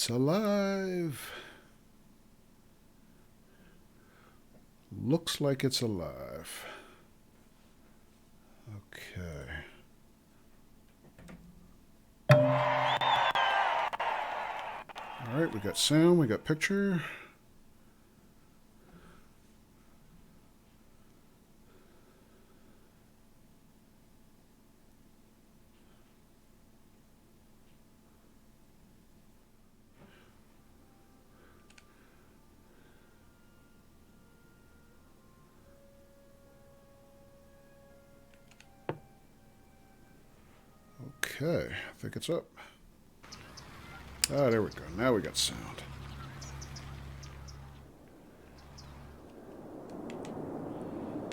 It's alive. Looks like it's alive. Okay. Alright, we got sound, we got picture. Okay, I think it's up. Ah, there we go. Now we got sound.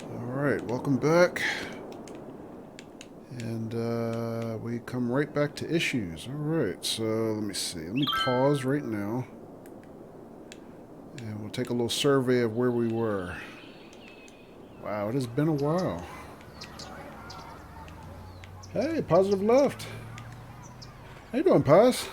Alright, welcome back. And we come right back to issues. Alright, so let me see. Let me pause right now. And we'll take a little survey of where we were. Wow, it has been a while. Hey, positive left. How you doing, Paz?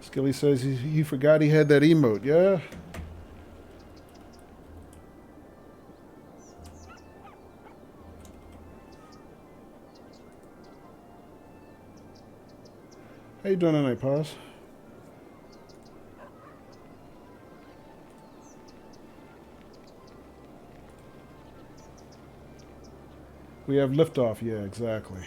Skilly says he forgot he had that emote, yeah? How you doing tonight, Paz? We have liftoff, yeah, exactly.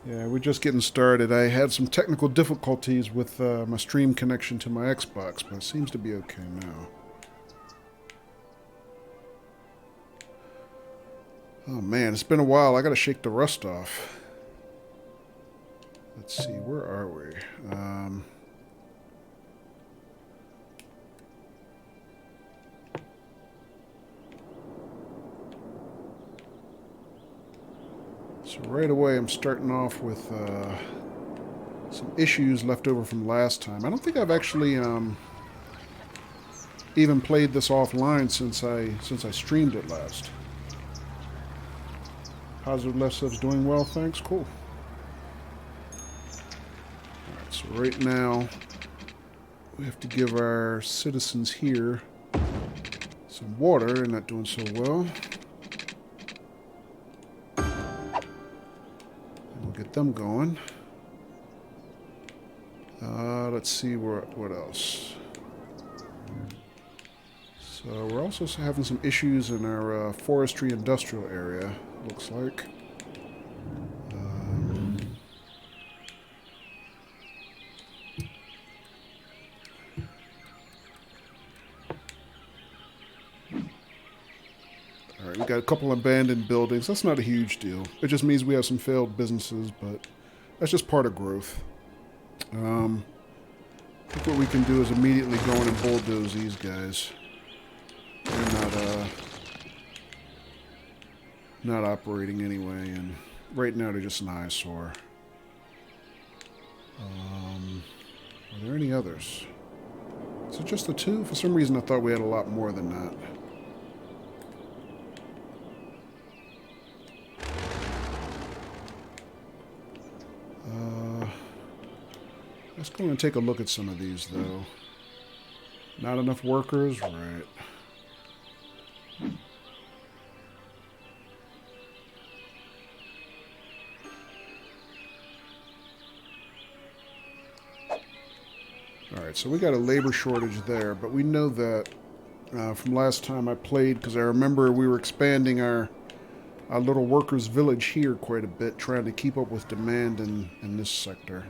Yeah, we're just getting started. I had some technical difficulties with my stream connection to my Xbox, but it seems to be okay now. Oh man, it's been a while. I gotta shake the rust off. Let's see, where are we? So right away I'm starting off with some issues left over from last time. I don't think I've actually even played this offline since I streamed it last. Positive left says doing well, thanks. Cool. Alright, so right now we have to give our citizens here some water. They're not doing so well. We'll get them going. Let's see what else. So we're also having some issues in our forestry industrial area, looks like. Alright, we got a couple abandoned buildings. That's not a huge deal. It just means we have some failed businesses, but that's just part of growth. I think what we can do is immediately go in and bulldoze these guys. They're not operating anyway, and right now they're just an eyesore. Are there any others? Is it just the two? For some reason I thought we had a lot more than that. Let's go and take a look at some of these, though. Not enough workers? Right. Alright, so we got a labor shortage there, but we know that from last time I played, because I remember we were expanding our little workers' village here quite a bit, trying to keep up with demand in this sector.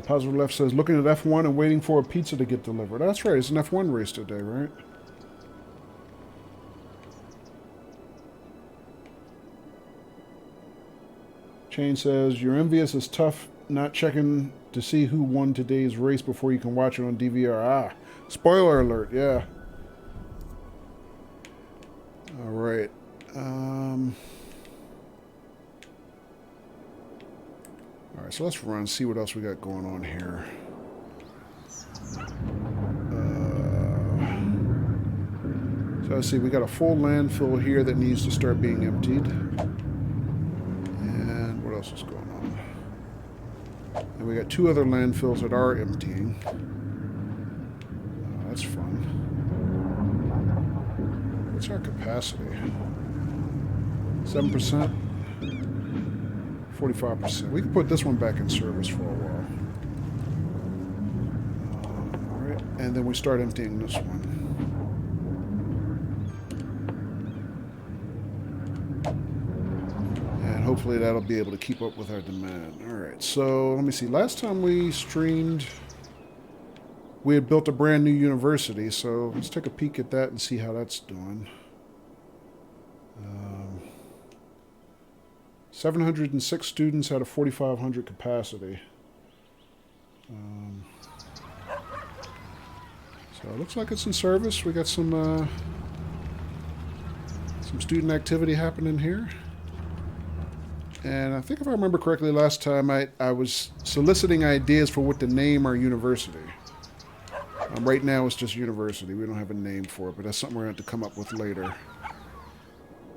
Positive Left says, looking at F1 and waiting for a pizza to get delivered. That's right, it's an F1 race today, right? Chain says, you're envious is tough not checking to see who won today's race before you can watch it on DVR. Ah, spoiler alert, yeah. Alright. All right, so let's run, see what else we got going on here. So let's see, we got a full landfill here that needs to start being emptied. And what else is going on? And we got 2 other landfills that are emptying. That's fun. What's our capacity? 7%? 45%. We can put this one back in service for a while. Alright, and then we start emptying this one. And hopefully that'll be able to keep up with our demand. Alright, so let me see. Last time we streamed, we had built a brand new university, so let's take a peek at that and see how that's doing. 706 students out of 4,500 capacity. So it looks like it's in service. We got some student activity happening here. And I think if I remember correctly, last time I was soliciting ideas for what to name our university. Right now it's just university. We don't have a name for it, but that's something we're going to have to come up with later.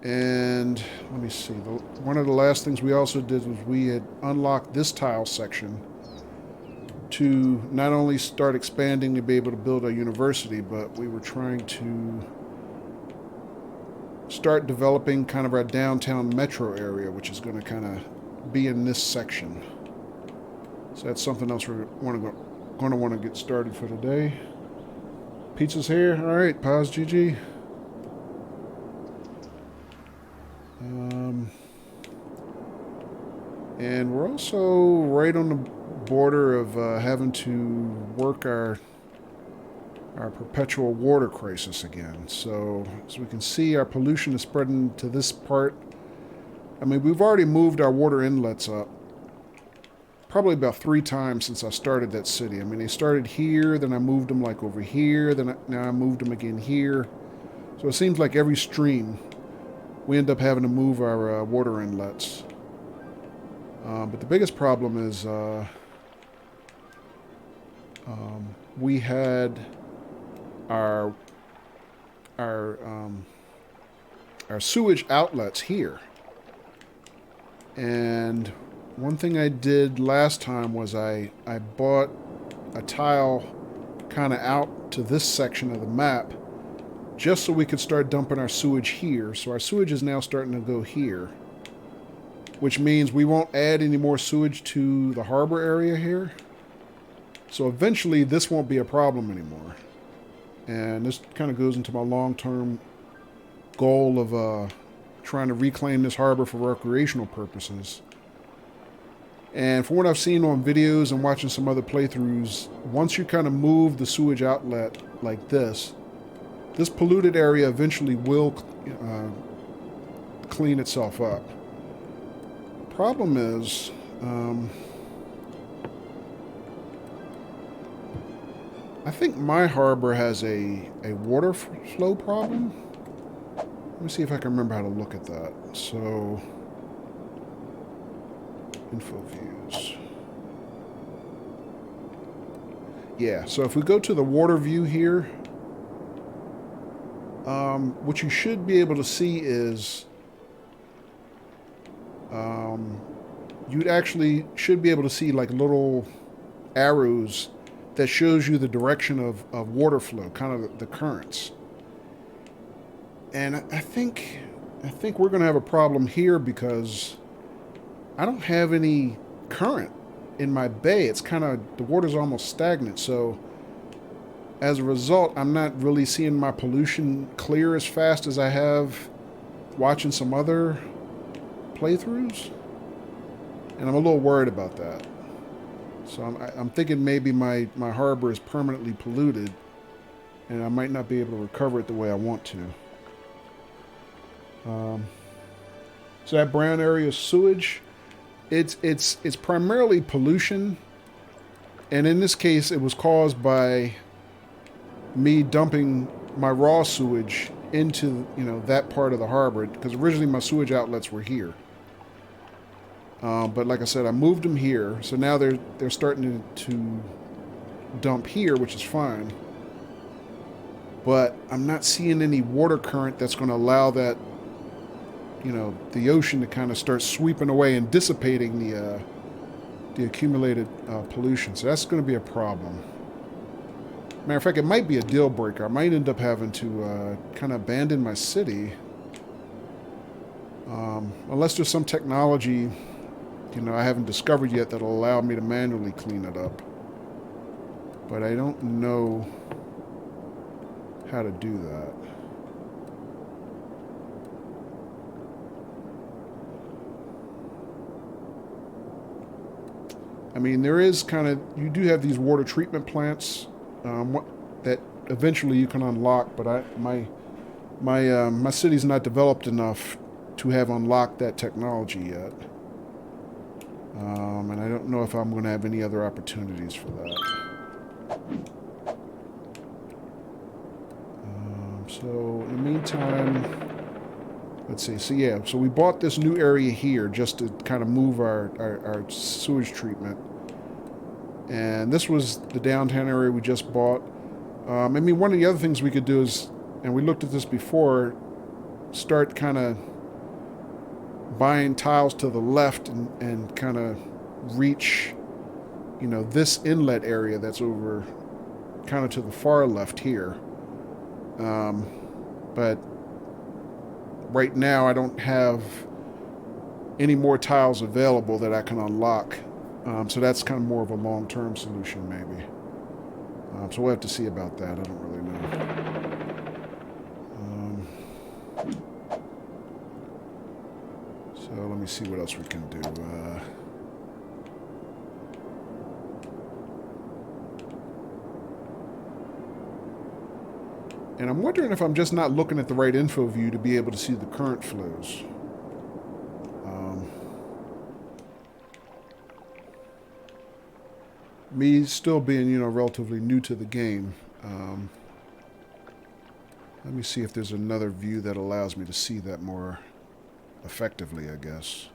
And let me see. One of the last things we also did was we had unlocked this tile section to not only start expanding to be able to build a university, but we were trying to start developing kind of our downtown metro area, which is going to kind of be in this section. So that's something else we're going to want to get started for today. Pizza's here. All right, pause, GG. And we're also right on the border of having to work our perpetual water crisis again. So as we can see, our pollution is spreading to this part. I mean, we've already moved our water inlets up probably about 3 times since I started that city. I mean, they started here, then I moved them like over here, now I moved them again here. So it seems like every stream we end up having to move our water inlets. But the biggest problem is we had our sewage outlets here. And one thing I did last time was I bought a tile kind of out to this section of the map just so we could start dumping our sewage here. So our sewage is now starting to go here, which means we won't add any more sewage to the harbor area here. So eventually this won't be a problem anymore. And this kind of goes into my long-term goal of trying to reclaim this harbor for recreational purposes. And from what I've seen on videos and watching some other playthroughs, once you kind of move the sewage outlet like this polluted area eventually will clean itself up. The problem is, I think my harbor has a water flow problem. Let me see if I can remember how to look at that. So, info views. Yeah, so if we go to the water view here, what you should be able to see is you actually should be able to see like little arrows that shows you the direction of water flow, kind of the currents. And I think we're going to have a problem here because I don't have any current in my bay. It's kind of, the water's almost stagnant. So as a result, I'm not really seeing my pollution clear as fast as I have watching some other playthroughs. And I'm a little worried about that. So I'm thinking maybe my harbor is permanently polluted and I might not be able to recover it the way I want to. So that brown area is sewage. It's primarily pollution, and in this case it was caused by me dumping my raw sewage into that part of the harbor, because originally my sewage outlets were here. But like I said, I moved them here, so now they're starting to dump here, which is fine. But I'm not seeing any water current that's going to allow that, the ocean to kind of start sweeping away and dissipating the accumulated pollution. So that's going to be a problem. Matter of fact, it might be a deal breaker. I might end up having to kind of abandon my city, unless there's some technology, I haven't discovered yet that'll allow me to manually clean it up. But I don't know how to do that. I mean, there is you do have these water treatment plants that eventually you can unlock, but my city's not developed enough to have unlocked that technology yet. And I don't know if I'm going to have any other opportunities for that. So in the meantime, let's see. So we bought this new area here just to kind of move our sewage treatment. And this was the downtown area we just bought. I mean, one of the other things we could do is, and we looked at this before, start kind of buying tiles to the left and kind of reach, this inlet area that's over kind of to the far left here. But right now I don't have any more tiles available that I can unlock. So that's kind of more of a long-term solution, maybe. So we'll have to see about that. I don't really know. So let me see what else we can do. And I'm wondering if I'm just not looking at the right info view to be able to see the current flows. Me still being, relatively new to the game. Let me see if there's another view that allows me to see that more effectively, I guess.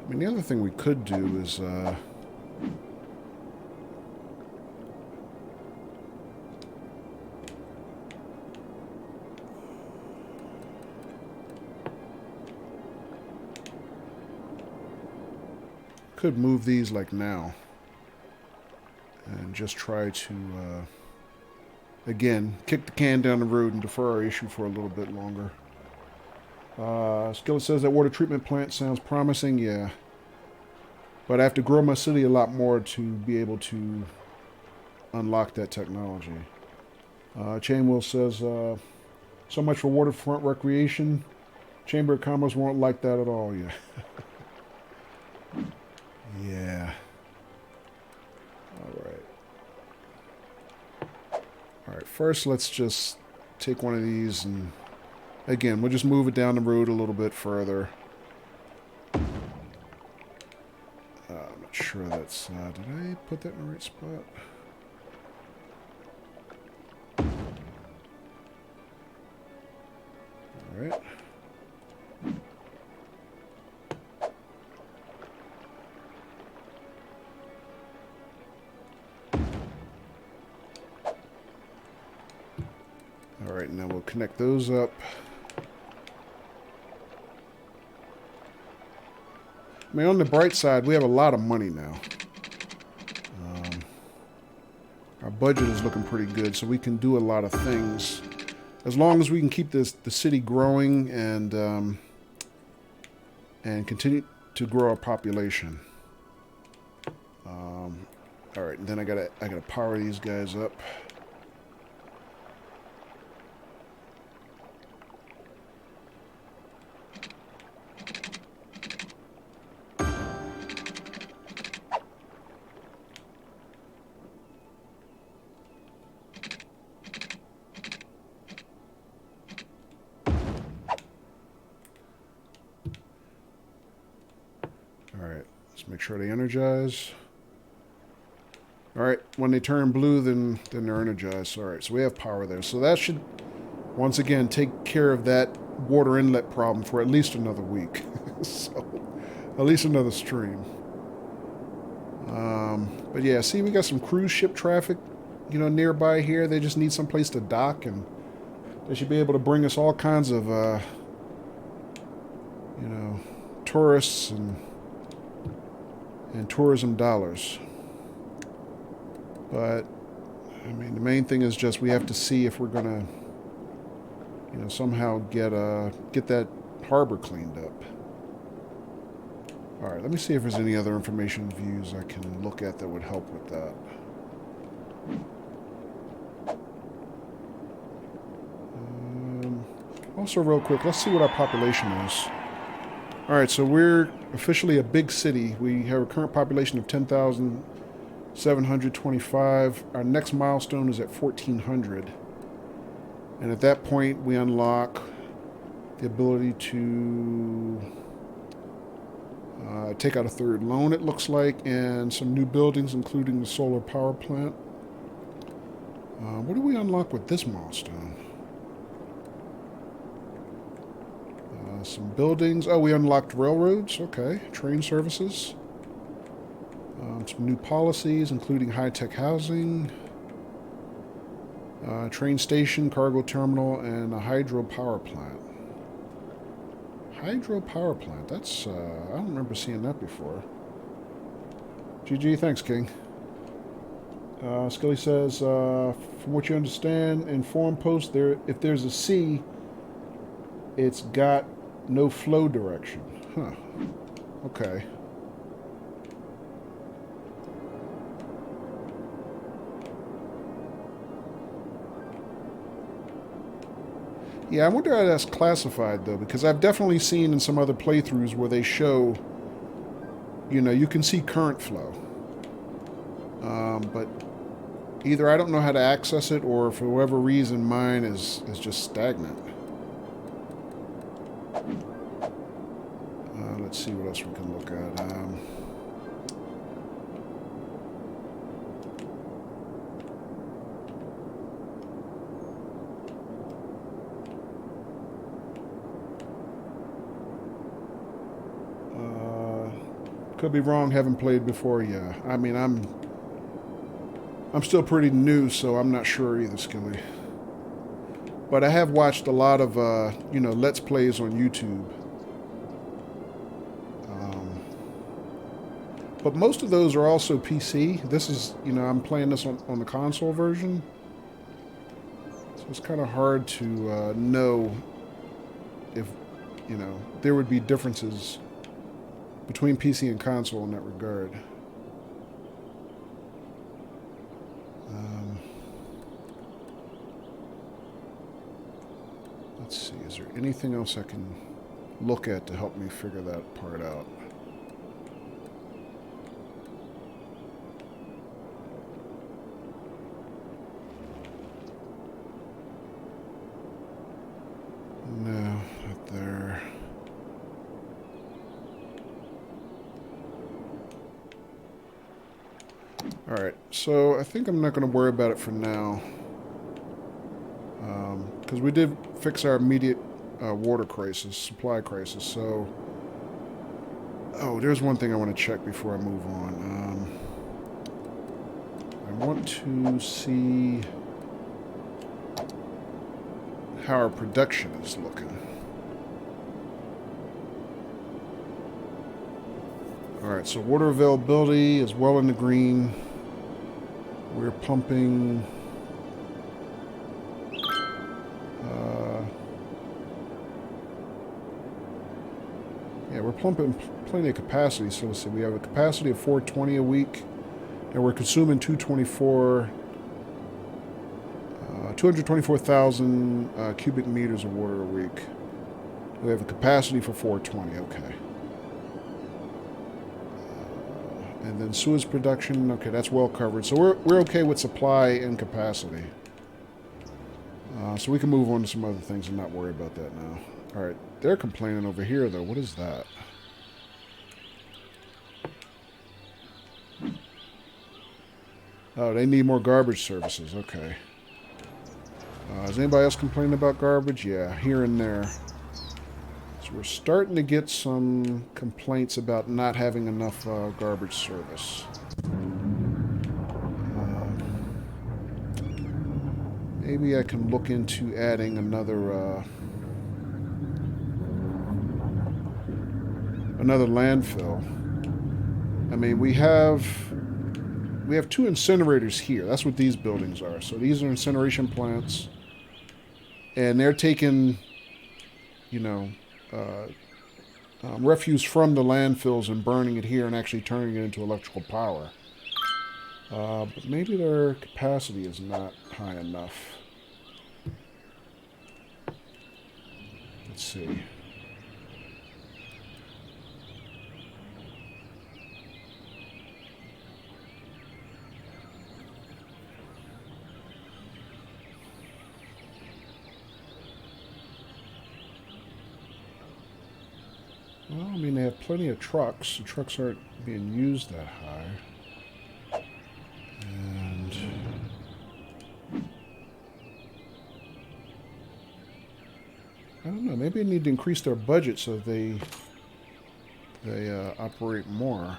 I mean, the other thing we could do is, could move these like now and just try to, again, kick the can down the road and defer our issue for a little bit longer. Skillet says that water treatment plant sounds promising. Yeah. But I have to grow my city a lot more to be able to unlock that technology. Chainwheel says, so much for waterfront recreation. Chamber of Commerce won't like that at all. Yeah. Yeah. All right, first let's just take one of these and... Again, we'll just move it down the road a little bit further. I'm not sure that's... did I put that in the right spot? Alright. Alright, now we'll connect those up. I mean, on the bright side, we have a lot of money now. Our budget is looking pretty good, so we can do a lot of things. As long as we can keep the city growing and continue to grow our population. All right, and then I gotta power these guys up. Alright, let's make sure they energize. Alright, when they turn blue, then they're energized. Alright, so we have power there. So that should, once again, take care of that water inlet problem for at least another week. So, at least another stream. But yeah, see, we got some cruise ship traffic, nearby here. They just need some place to dock, and they should be able to bring us all kinds of, tourists and tourism dollars. But I mean, the main thing is just we have to see if we're gonna, somehow get that harbor cleaned up. All right, let me see if there's any other information views I can look at that would help with that. Also, real quick, let's see what our population is. All right, so we're officially a big city. We have a current population of 10,725. Our next milestone is at 1,400. And at that point, we unlock the ability to take out a third loan, it looks like, and some new buildings, including the solar power plant. What do we unlock with this milestone? Some buildings. Oh, we unlocked railroads. Okay. Train services. Some new policies, including high-tech housing, train station, cargo terminal, and a hydro power plant. Hydro power plant. That's, I don't remember seeing that before. GG, thanks, King. Skelly says, from what you understand, in forum post, if there's a C, it's got no flow direction. Huh. Okay. Yeah, I wonder how that's classified, though, because I've definitely seen in some other playthroughs where they show, you can see current flow. But either I don't know how to access it, or for whatever reason, mine is just stagnant. Let's see what else we can look at. Could be wrong, haven't played before. Yeah, I mean, I'm still pretty new, so I'm not sure either, Skilly. But I have watched a lot of Let's Plays on YouTube. But most of those are also PC. This is, I'm playing this on the console version. So it's kind of hard to know if, there would be differences between PC and console in that regard. Let's see, is there anything else I can look at to help me figure that part out? No, not there. Alright, so I think I'm not going to worry about it for now. Because we did fix our immediate water crisis, supply crisis, so... Oh, there's one thing I want to check before I move on. I want to see how our production is looking. Alright, so water availability is well in the green. We're pumping... yeah, we're we're pumping plenty of capacity. So let's see, we have a capacity of 420 a week, and we're consuming 224,000 cubic meters of water a week. We have a capacity for 420, okay. And then sewage production, okay, that's well covered. So we're okay with supply and capacity. So we can move on to some other things and not worry about that now. All right, they're complaining over here, though. What is that? Oh, they need more garbage services. Okay. Is anybody else complaining about garbage? Yeah, here and there. So we're starting to get some complaints about not having enough garbage service. Maybe I can look into adding another landfill. I mean, we have 2 incinerators here. That's what these buildings are. So these are incineration plants, and they're taking, you know, refuse from the landfills and burning it here and actually turning it into electrical power. But maybe their capacity is not high enough. Let's see. Well, I mean, they have plenty of trucks. The trucks aren't being used that high. And I don't know. Maybe they need to increase their budget so they operate more.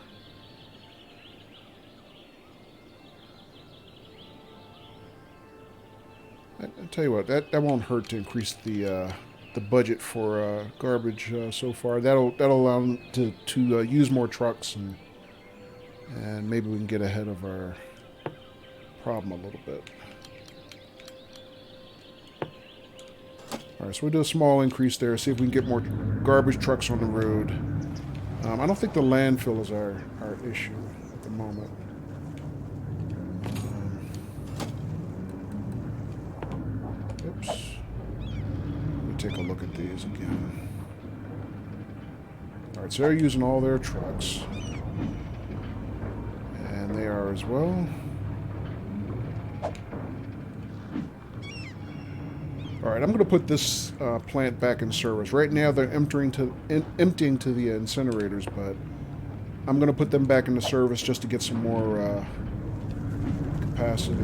I'll tell you what, that won't hurt to increase the budget for garbage so far. That'll allow them to use more trucks, and maybe we can get ahead of our problem a little bit. All right, so we'll do a small increase there, see if we can get more garbage trucks on the road. I don't think the landfill is our issue at the moment. Oops. Let me take a look at these again. All right, so they're using all their trucks. And they are as well. All right, I'm going to put this plant back in service. Right now, they're emptying to the incinerators, but I'm going to put them back into service just to get some more capacity.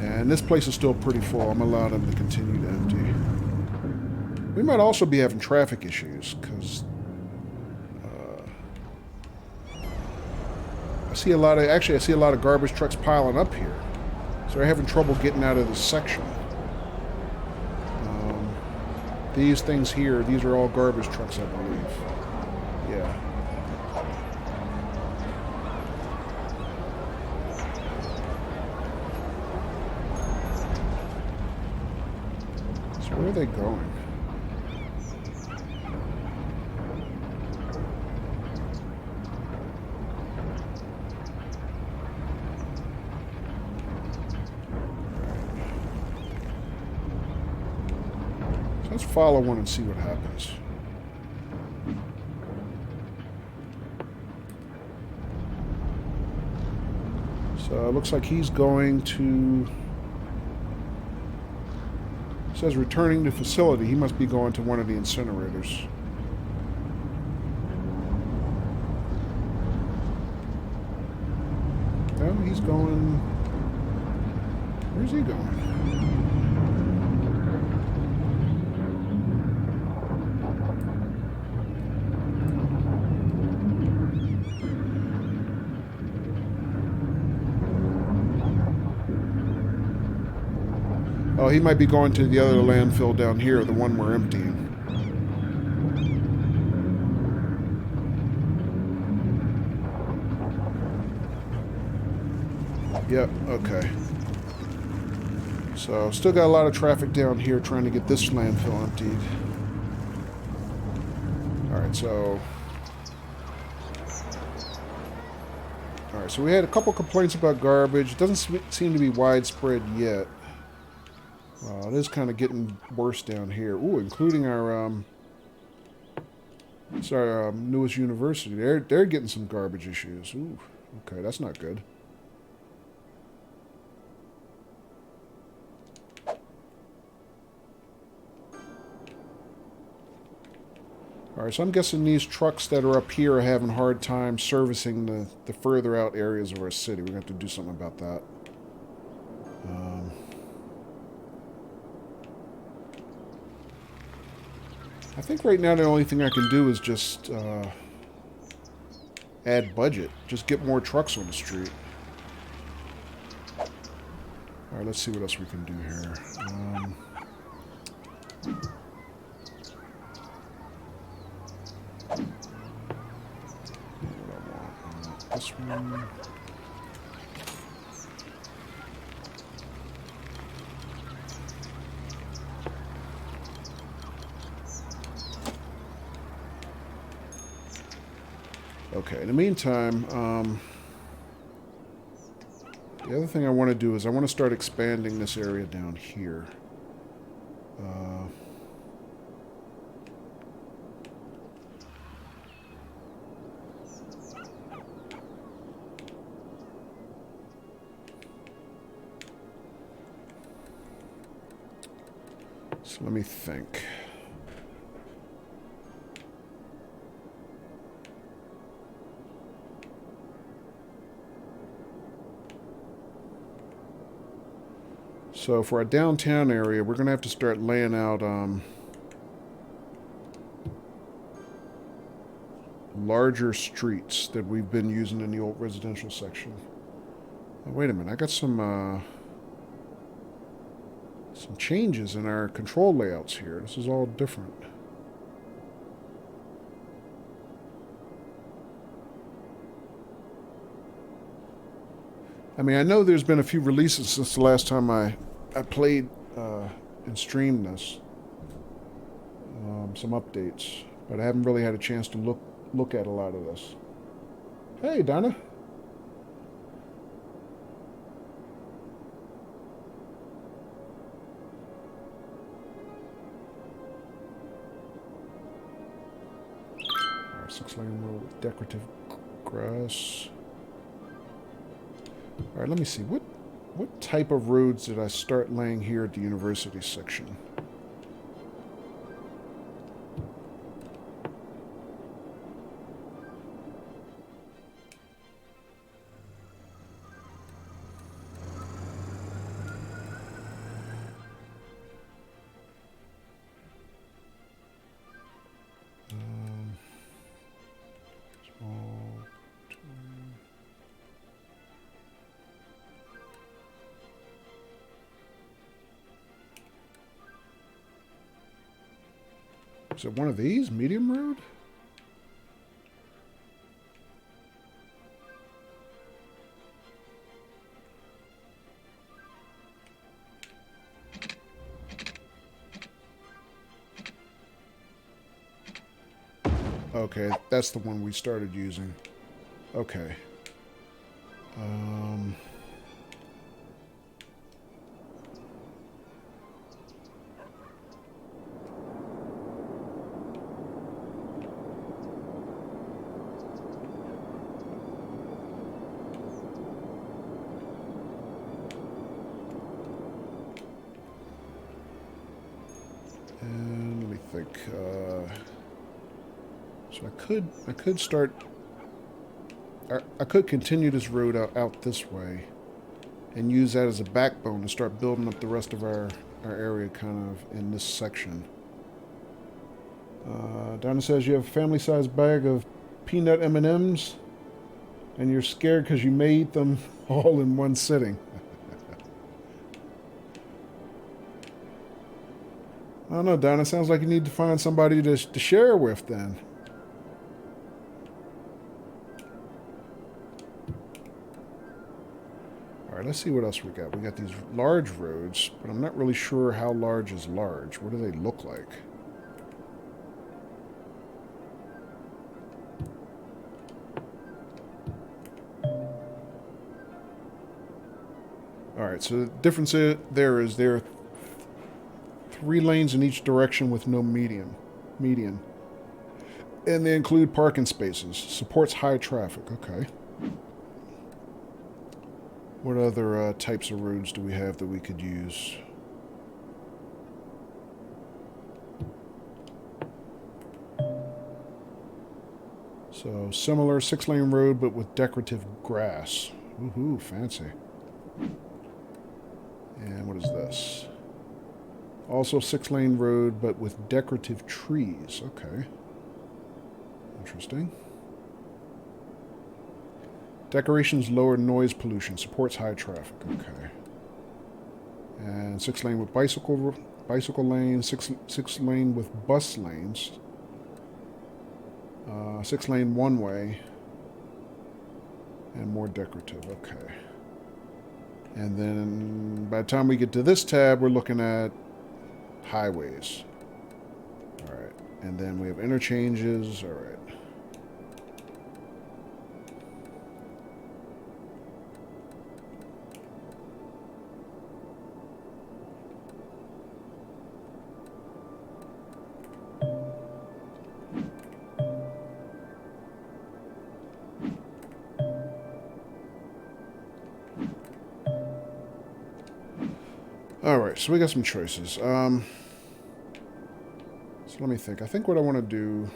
And this place is still pretty full. I'm allowing them to continue to empty. We might also be having traffic issues because I see a lot of garbage trucks piling up here, so they're having trouble getting out of this section. These things here, these are all garbage trucks, I believe. Yeah. So where are they going? Let's follow one and see what happens. So it looks like he's going to... It says returning to facility. He must be going to one of the incinerators. No, he's going... Where's he going? Oh, he might be going to the other landfill down here, the one we're emptying. Yep, okay. So, still got a lot of traffic down here trying to get this landfill emptied. Alright, so... Alright, so we had a couple complaints about garbage. It doesn't seem to be widespread yet. It is kind of getting worse down here. Ooh, including our, it's our newest university. They're getting some garbage issues. Ooh, okay, that's not good. Alright, so I'm guessing these trucks that are up here are having a hard time servicing the further out areas of our city. We're going to have to do something about that. I think right now the only thing I can do is just add budget. Just get more trucks on the street. Alright, let's see what else we can do here. This one. Okay, in the meantime, the other thing I want to do is I want to start expanding this area down here. So let me think. So for our downtown area, we're going to have to start laying out larger streets that we've been using in the old residential section. Oh, wait a minute, I got some changes in our control layouts here. This is all different. I mean, I know there's been a few releases since the last time I played and streamed this. Some updates, but I haven't really had a chance to look at a lot of this. Hey, Donna. Our 6-lane road with decorative grass. All right, let me see. What type of roads did I start laying here at the university section? Is it one of these? Medium road? Okay, that's the one we started using. Okay. And let me think. So I could start. I could continue this road out this way, and use that as a backbone to start building up the rest of our area, kind of in this section. Donna says you have a family-sized bag of peanut M&Ms, and you're scared because you may eat them all in one sitting. I don't know, Donna. Sounds like you need to find somebody to share with then. Alright, let's see what else we got. We got these large roads, but I'm not really sure how large is large. What do they look like? Alright, so the difference there is there are 3 lanes in each direction with no median. And they include parking spaces. Supports high traffic. Okay. What other types of roads do we have that we could use? So, similar 6-lane road, but with decorative grass. Woohoo, fancy. And what is this? Also 6-lane road, but with decorative trees. Okay. Interesting. Decorations lower noise pollution. Supports high traffic. Okay. And 6-lane with bicycle lane. 6-lane with bus lanes. 6-lane one-way. And more decorative. Okay. And then by the time we get to this tab, we're looking at highways. Alright. And then we have interchanges. Alright. Alright, so we got some choices. So let me think. I think what I want to do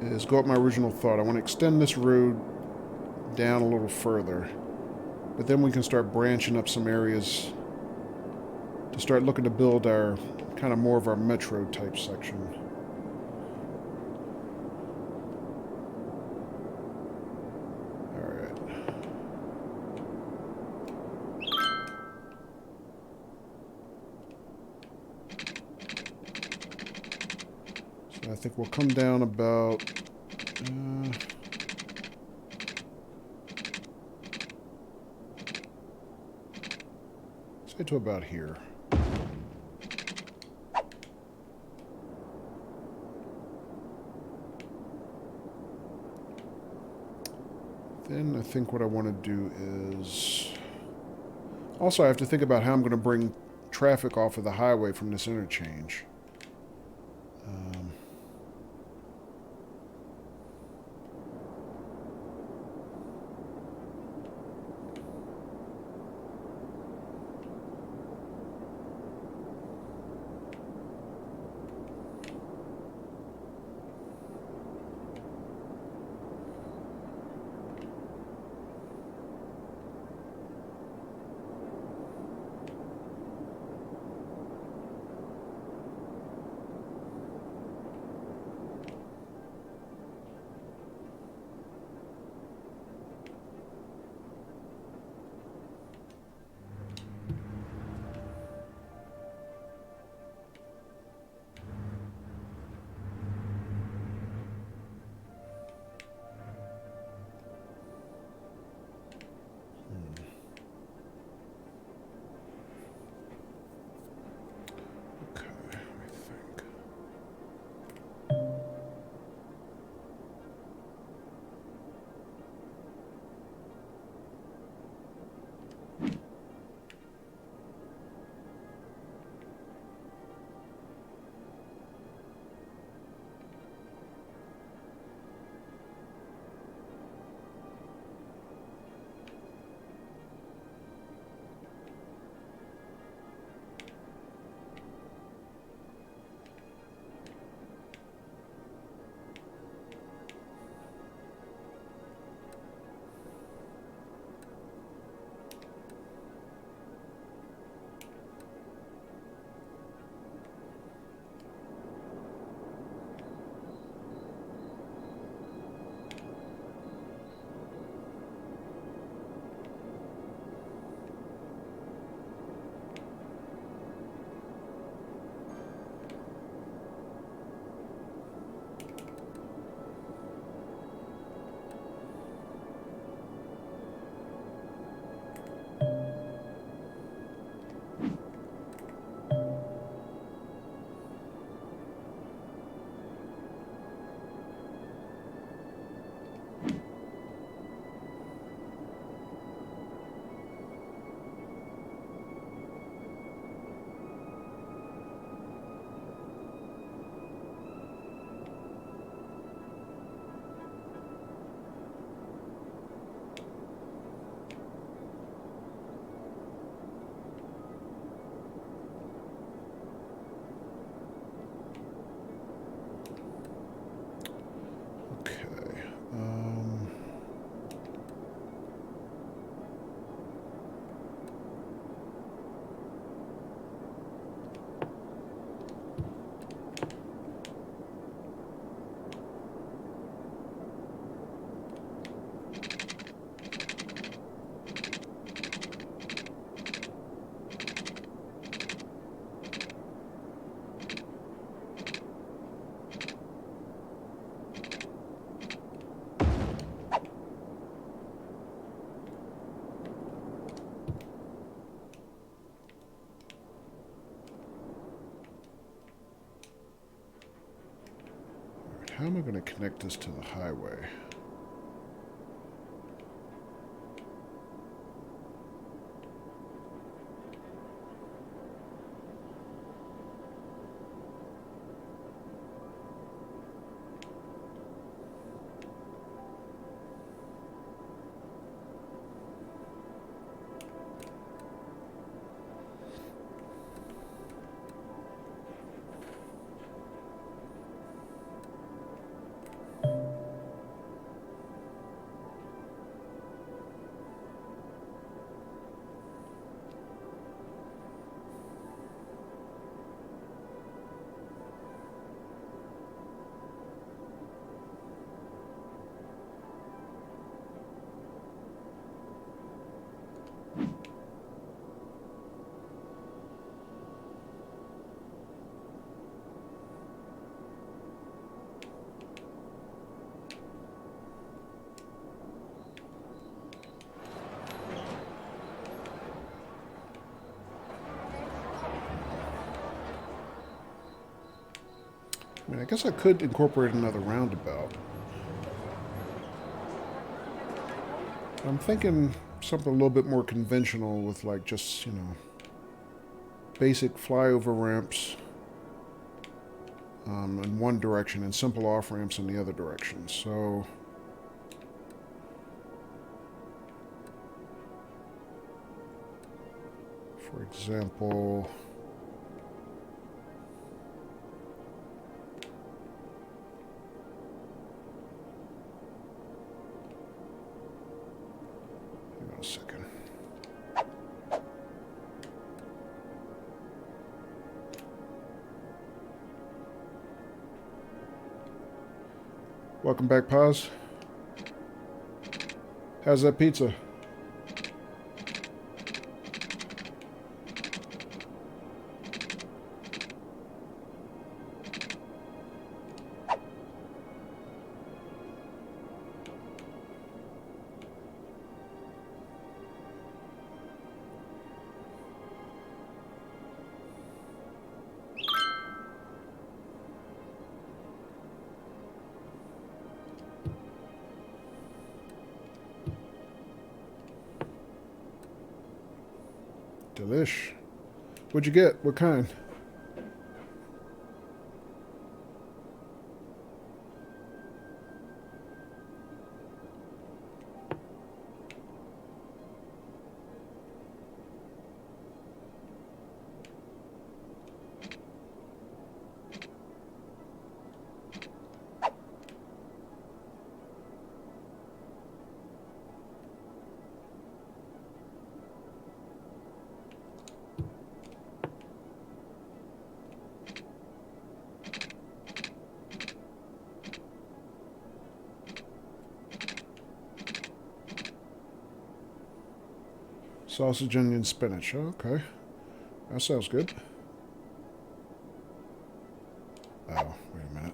is go up my original thought. I want to extend this road down a little further. But then we can start branching up some areas to start looking to build our kind of more of our metro type section. I think we'll come down about say to about here. Then I think what I want to do is also I have to think about how I'm going to bring traffic off of the highway from this interchange. how am I going to connect this to the highway? I mean, I guess I could incorporate another roundabout. I'm thinking something a little bit more conventional with like just, you know, basic flyover ramps in one direction and simple off ramps in the other direction. So for example, hang on a second. Welcome back, Paz. How's that pizza? Delish. What'd you get? What kind? Sausage, onion, spinach. Oh, okay. That sounds good. Oh, wait a minute.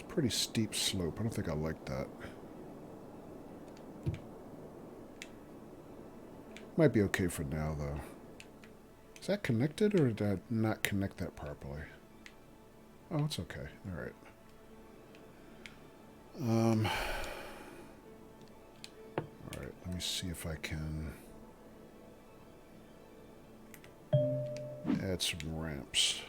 Pretty steep slope. I don't think I like that. Might be okay for now, though. Is that connected, or did I not connect that properly? Oh, it's okay. All right. All right. Let me see if I can add some ramps.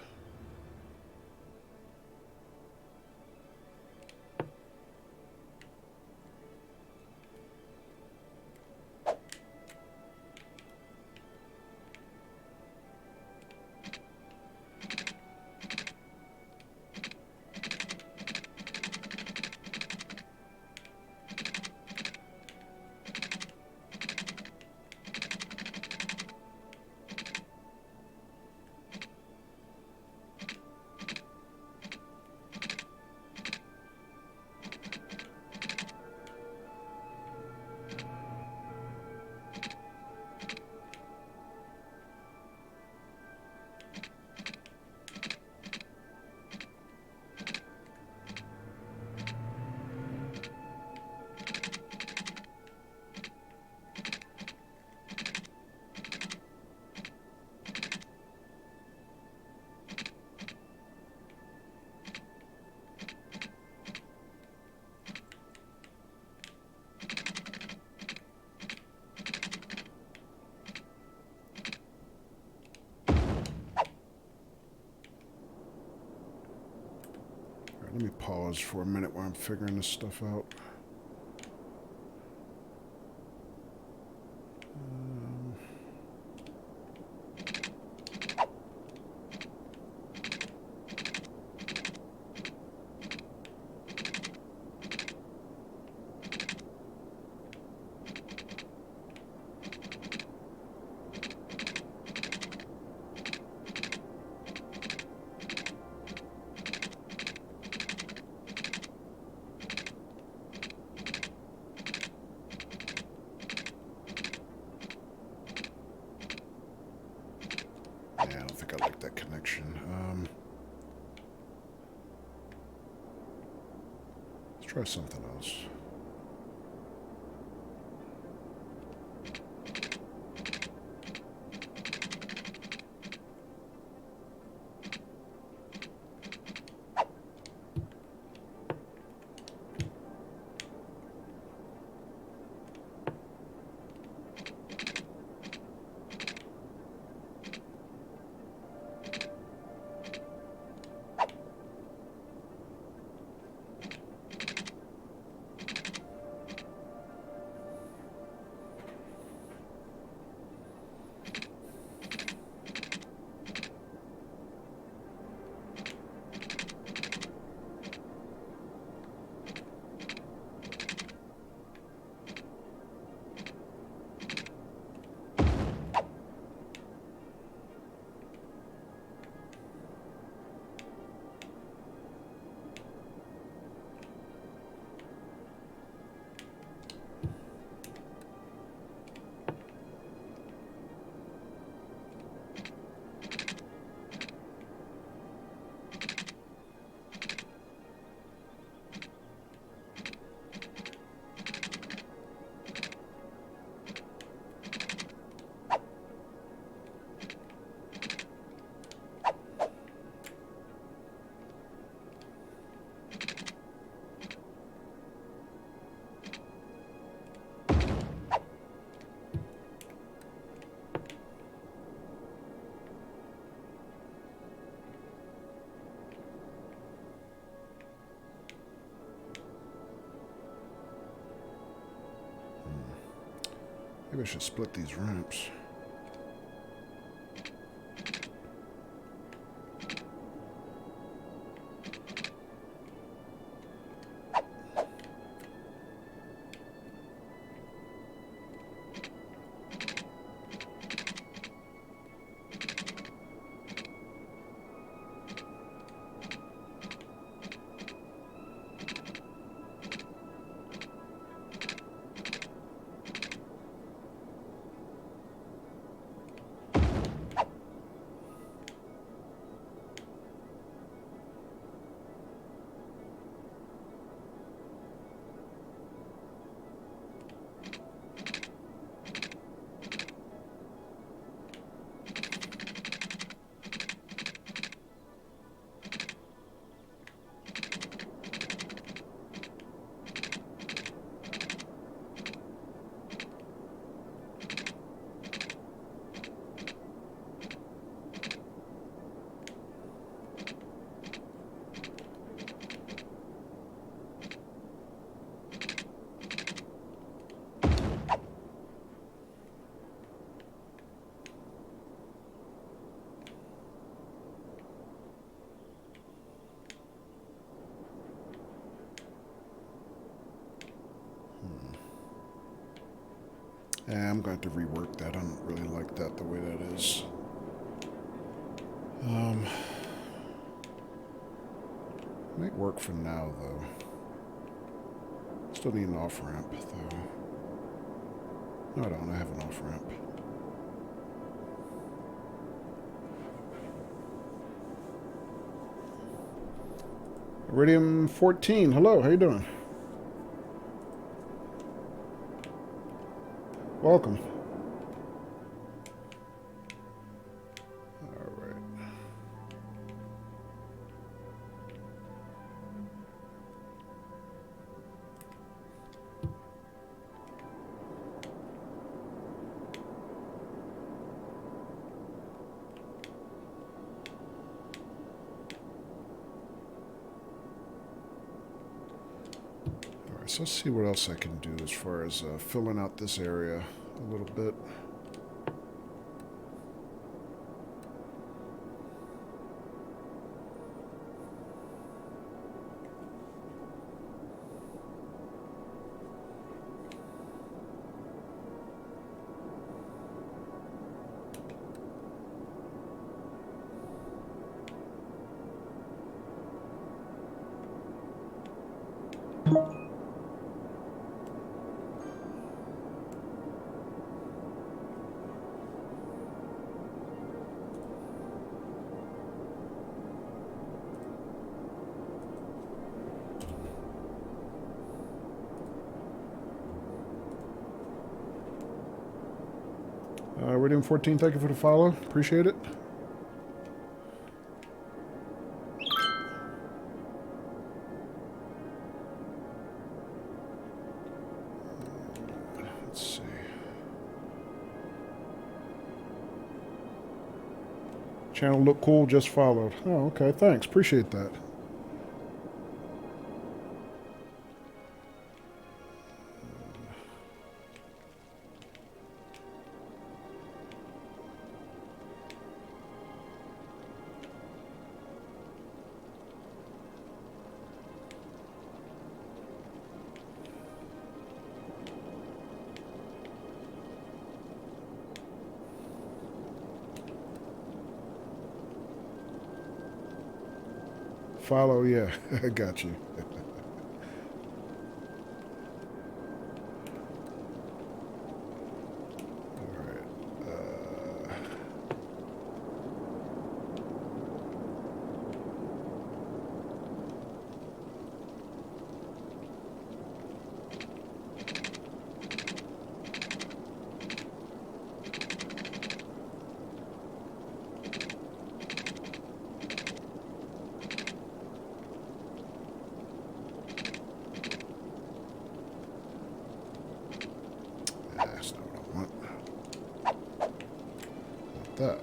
Let me pause for a minute while I'm figuring this stuff out. Yeah, I don't think I like that connection. Let's try something else. Maybe I should split these ramps. Yeah, I'm going to have to rework that. I don't really like that the way that is. Might work for now, though. Still need an off-ramp, though. No, I don't. I have an off-ramp. Iridium 14. Hello, how you doing? Welcome. All right. So let's see what else I can do as far as filling out this area a little bit. Radium 14, thank you for the follow. Appreciate it. Let's see. Channel look cool, just followed. Oh, okay, thanks. Appreciate that. Follow, yeah, I got you. That's not what I want. Not that.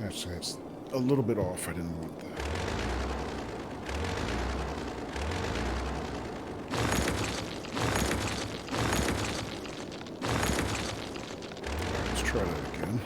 Actually, that's a little bit off. I didn't want that. Let's try that again.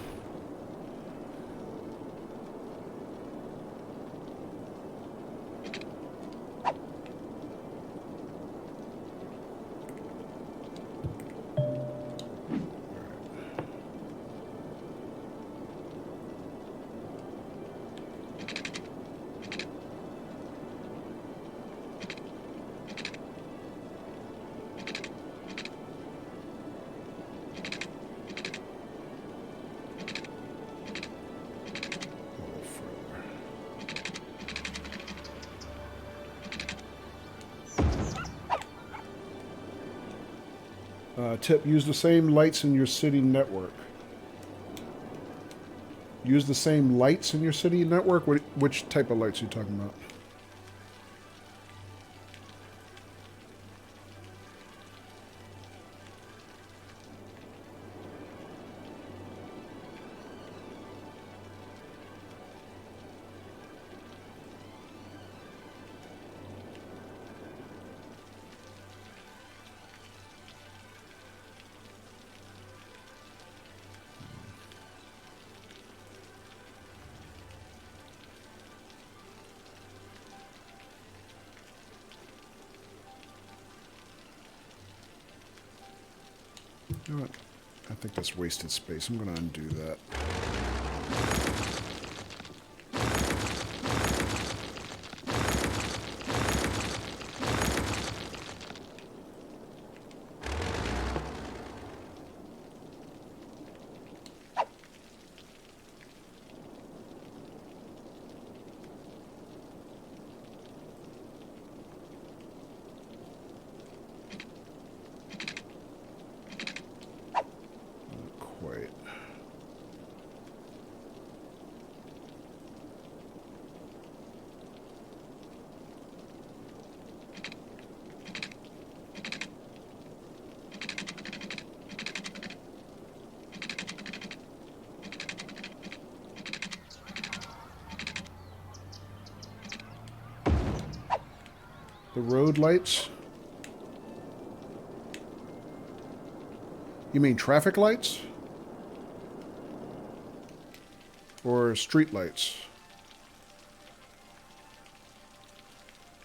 Tip, use the same lights in your city network. Use the same lights in your city network? Which type of lights are you talking about? You know what? I think that's wasted space. I'm going to undo that. Quite. road lights? You mean traffic lights? Or street lights?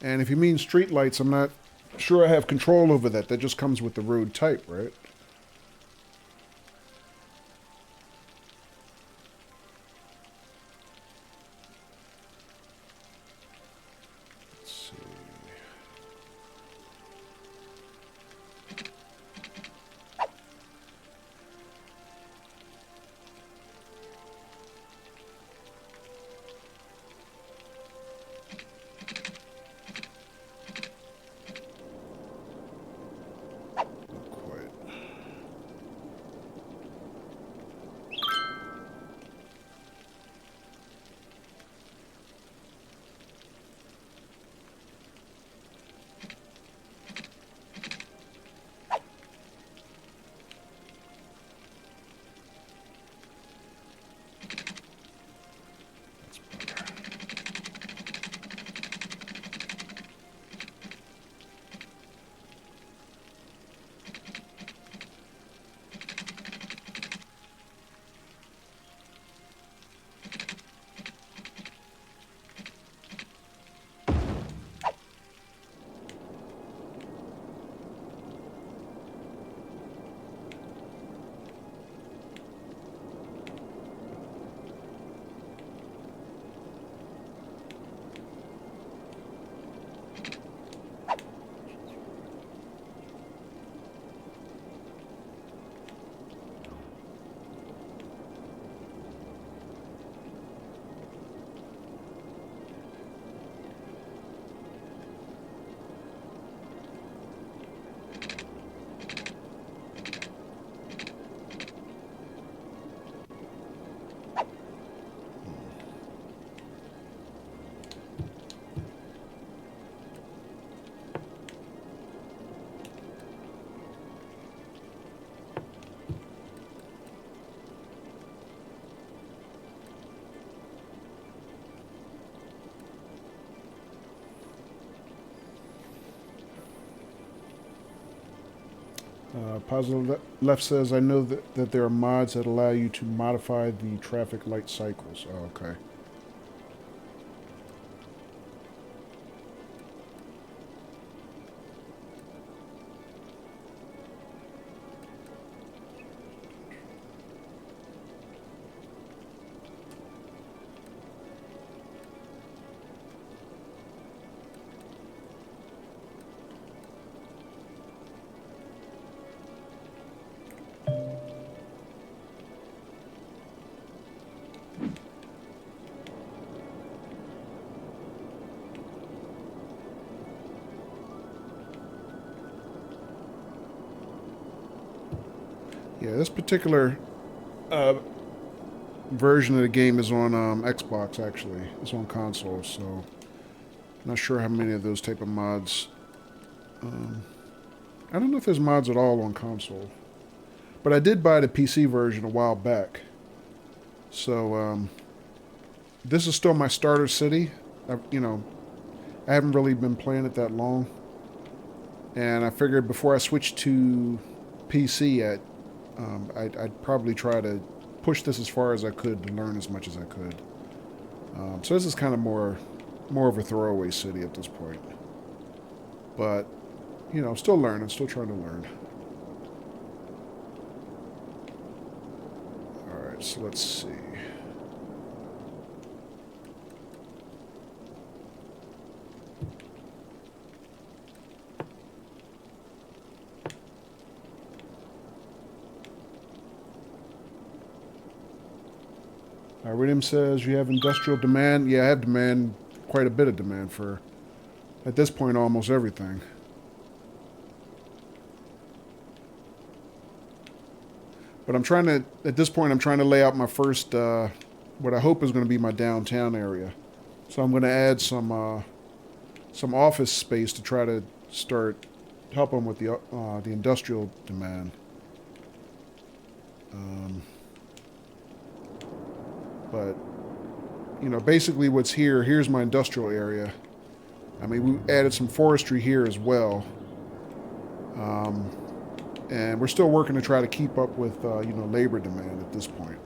And if you mean street lights, I'm not sure I have control over that. That just comes with the road type, right? Let's see. Positive left says, I know that there are mods that allow you to modify the traffic light cycles. Oh, okay. Yeah, this particular version of the game is on Xbox, actually. It's on console, so not sure how many of those type of mods. I don't know if there's mods at all on console. But I did buy the PC version a while back. So this is still my starter city. I haven't really been playing it that long. And I figured before I switch to PC, I'd probably try to push this as far as I could to learn as much as I could. So this is kind of more of a throwaway city at this point. But, still learning, still trying to learn. Alright, so let's see. William says you have industrial demand. Yeah, I have demand, quite a bit of demand for, at this point, almost everything. But at this point, I'm trying to lay out my first, what I hope is going to be my downtown area. So I'm going to add some office space to try to start helping with the industrial demand. But, basically what's here's my industrial area. I mean, we added some forestry here as well. And we're still working to try to keep up with, labor demand at this point.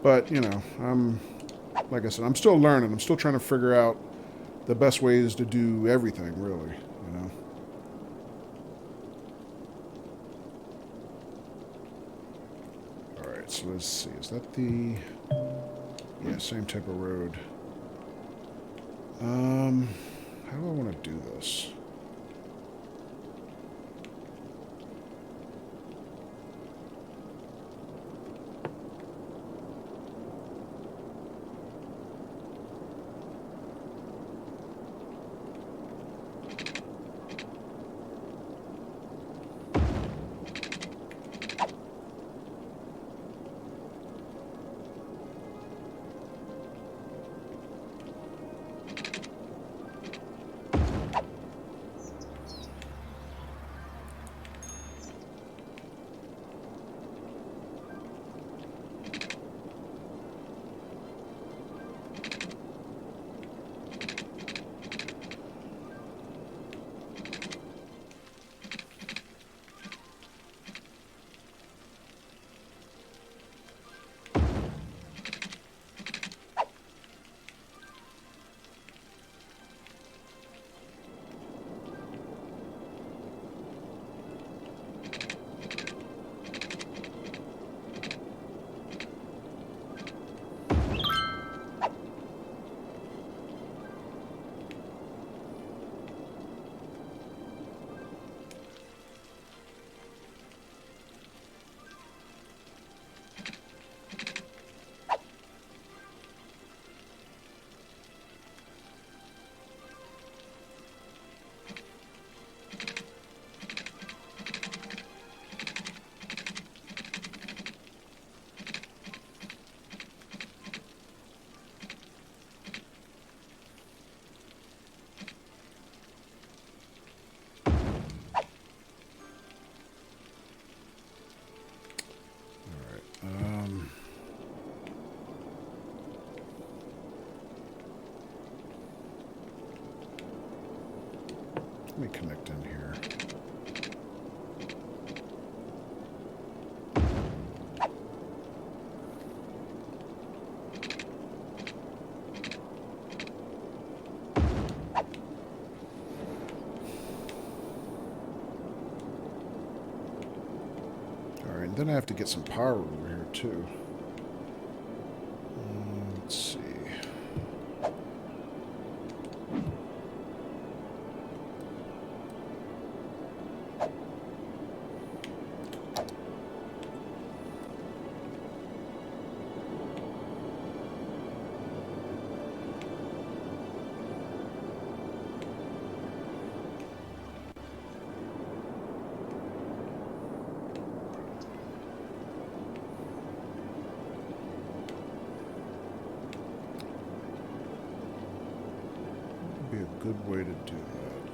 But, like I said, I'm still learning. I'm still trying to figure out the best ways to do everything, really. All right, so let's see. Is that the... Yeah, same type of road. How do I want to do this? Let me connect in here. All right, then I have to get some power over here too. Let's see. Be a good way to do that.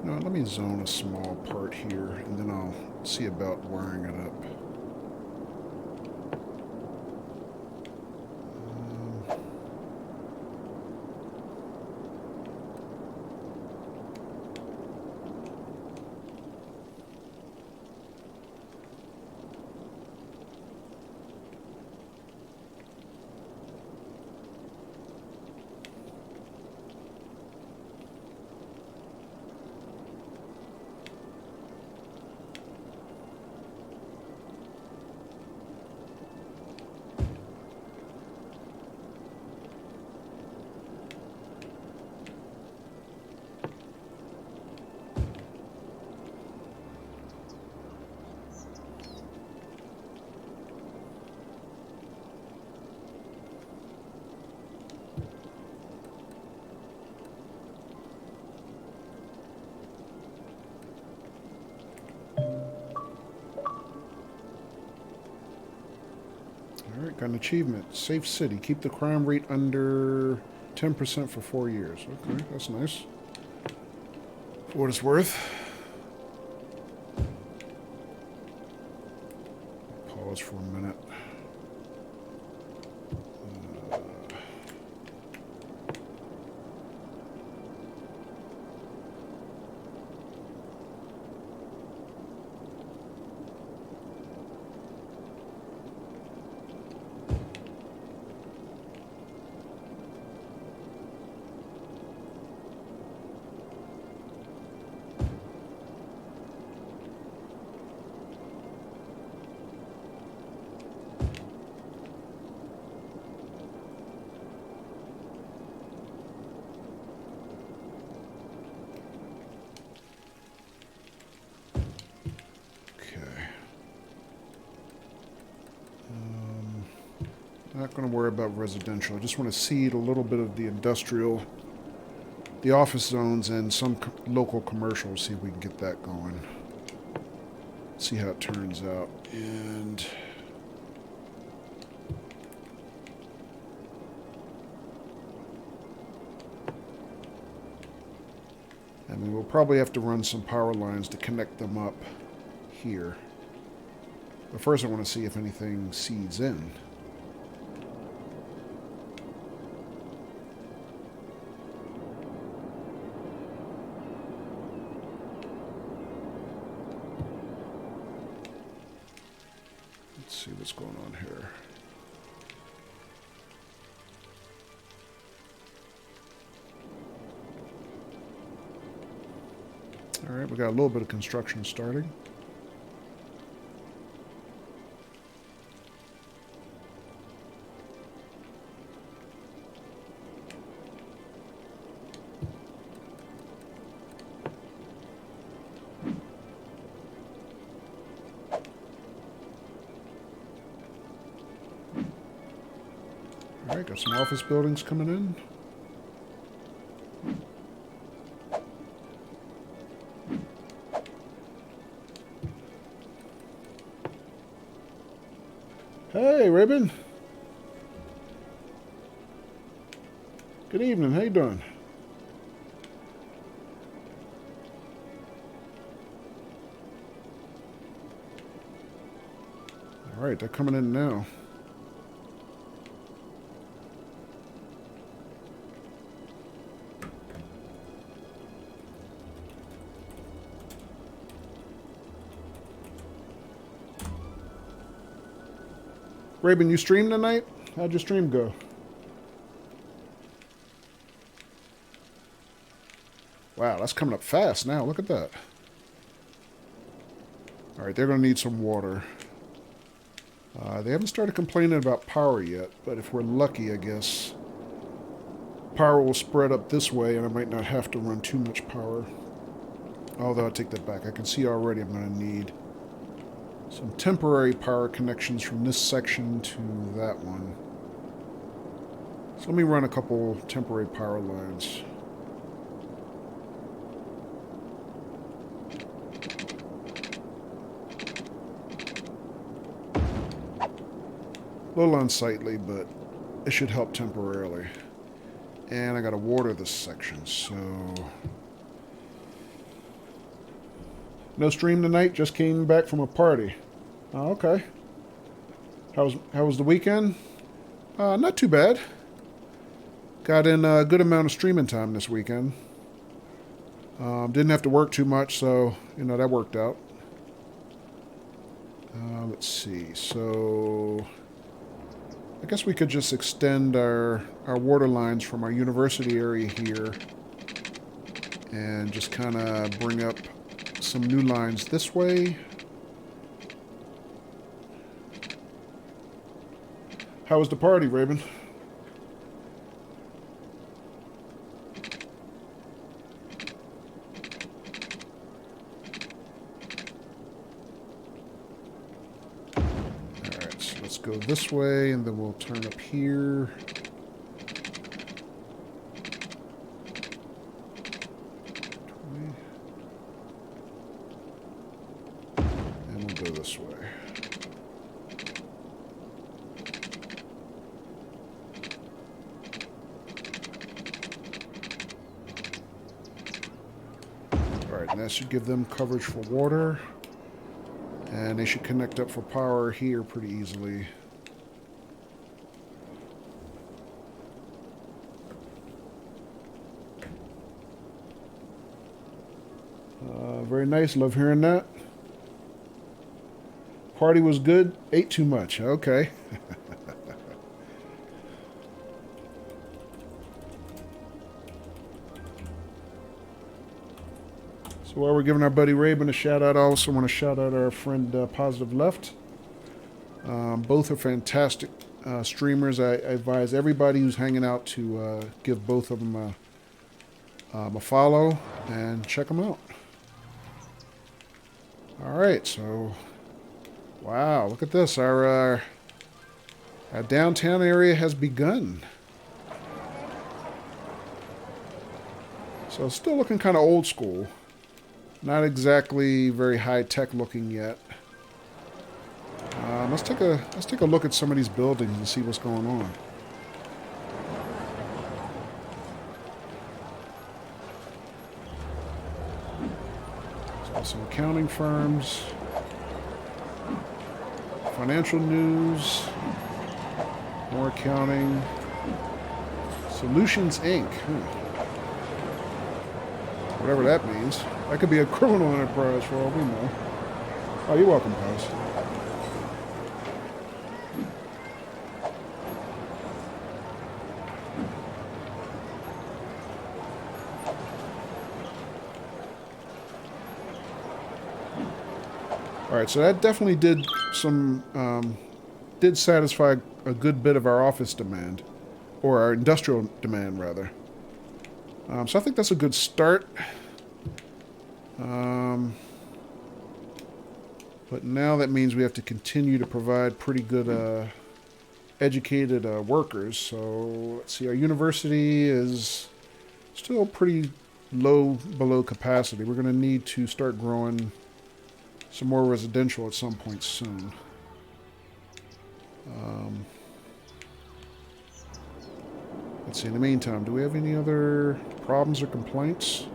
No, let me zone a small part here, and then I'll see about wiring it up. Alright, got an achievement. Safe city. Keep the crime rate under 10% for 4 years. Okay, that's nice. For what it's worth. Pause for a minute. Not going to worry about residential. I just want to seed a little bit of the industrial, the office zones, and some local commercial. See if we can get that going. See how it turns out. And I mean, we'll probably have to run some power lines to connect them up here. But first I want to see if anything seeds in. Let's see what's going on here. All right, we got a little bit of construction starting. All right, got some office buildings coming in. Hey, Ribbon. Good evening. How you doing? All right, they're coming in now. Raven, you stream tonight? How'd your stream go? Wow, that's coming up fast now. Look at that. All right, they're going to need some water. They haven't started complaining about power yet, but if we're lucky, I guess, power will spread up this way and I might not have to run too much power. Although I take that back. I can see already I'm going to need some temporary power connections from this section to that one. So let me run a couple temporary power lines. A little unsightly, but it should help temporarily. And I gotta water this section, so... No stream tonight, just came back from a party. Oh, okay. How was the weekend? Not too bad. Got in a good amount of streaming time this weekend. Didn't have to work too much, so, you know, that worked out. Let's see, so... I guess we could just extend our water lines from our university area here and just kind of bring up some new lines this way. How was the party, Raven? Alright, so let's go this way and then we'll turn up here. And we'll go this way. that should give them coverage for water. And they should connect up for power here pretty easily. Very nice. Love hearing that. Party was good. Ate too much. Okay. So while we're giving our buddy Raven a shout out, I also want to shout out our friend Positive Left. Both are fantastic streamers. I advise everybody who's hanging out to give both of them a follow and check them out. All right, so wow, look at this. Our downtown area has begun. So it's still looking kind of old school. Not exactly very high tech looking yet. Let's take a look at some of these buildings and see what's going on. So some accounting firms, financial news, more accounting, Solutions Inc. Whatever that means. That could be a criminal enterprise for all we know. Oh, you're welcome, guys. All right, so that definitely did satisfy a good bit of our office demand, or our industrial demand, rather. So I think that's a good start. But now that means we have to continue to provide pretty good educated workers. So let's see, our university is still pretty low below capacity. We're going to need to start growing some more residential at some point soon. Let's see, in the meantime, do we have any other problems or complaints?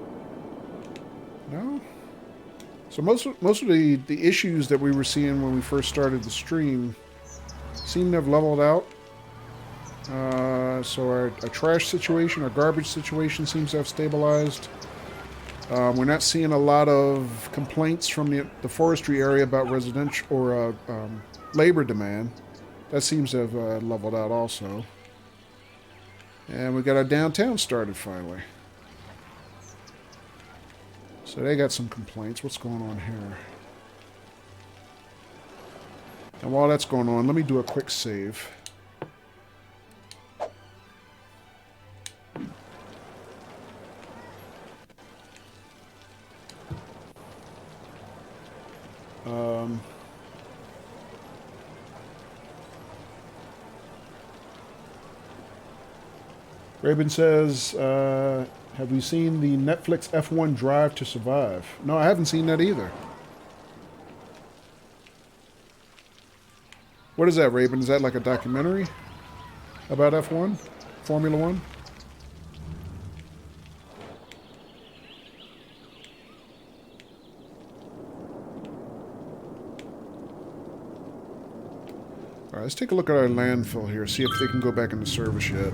No? So most of the issues that we were seeing when we first started the stream seem to have leveled out. So our trash situation, our garbage situation seems to have stabilized. We're not seeing a lot of complaints from the forestry area about residential or labor demand. That seems to have leveled out also. And we got our downtown started finally. So they got some complaints. What's going on here? And while that's going on, let me do a quick save. Raven says, have you seen the Netflix F1 Drive to Survive? No, I haven't seen that either. What is that, Raven? Is that like a documentary about F1? Formula One? Alright, let's take a look at our landfill here, see if they can go back into service yet.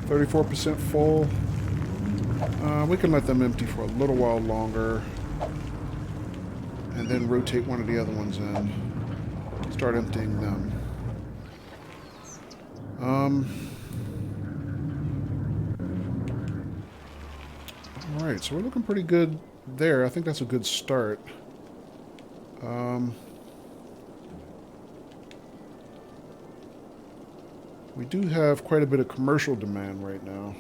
34% full. We can let them empty for a little while longer. And then rotate one of the other ones in. Start emptying them. Alright, so we're looking pretty good there. I think that's a good start. We do have quite a bit of commercial demand right now.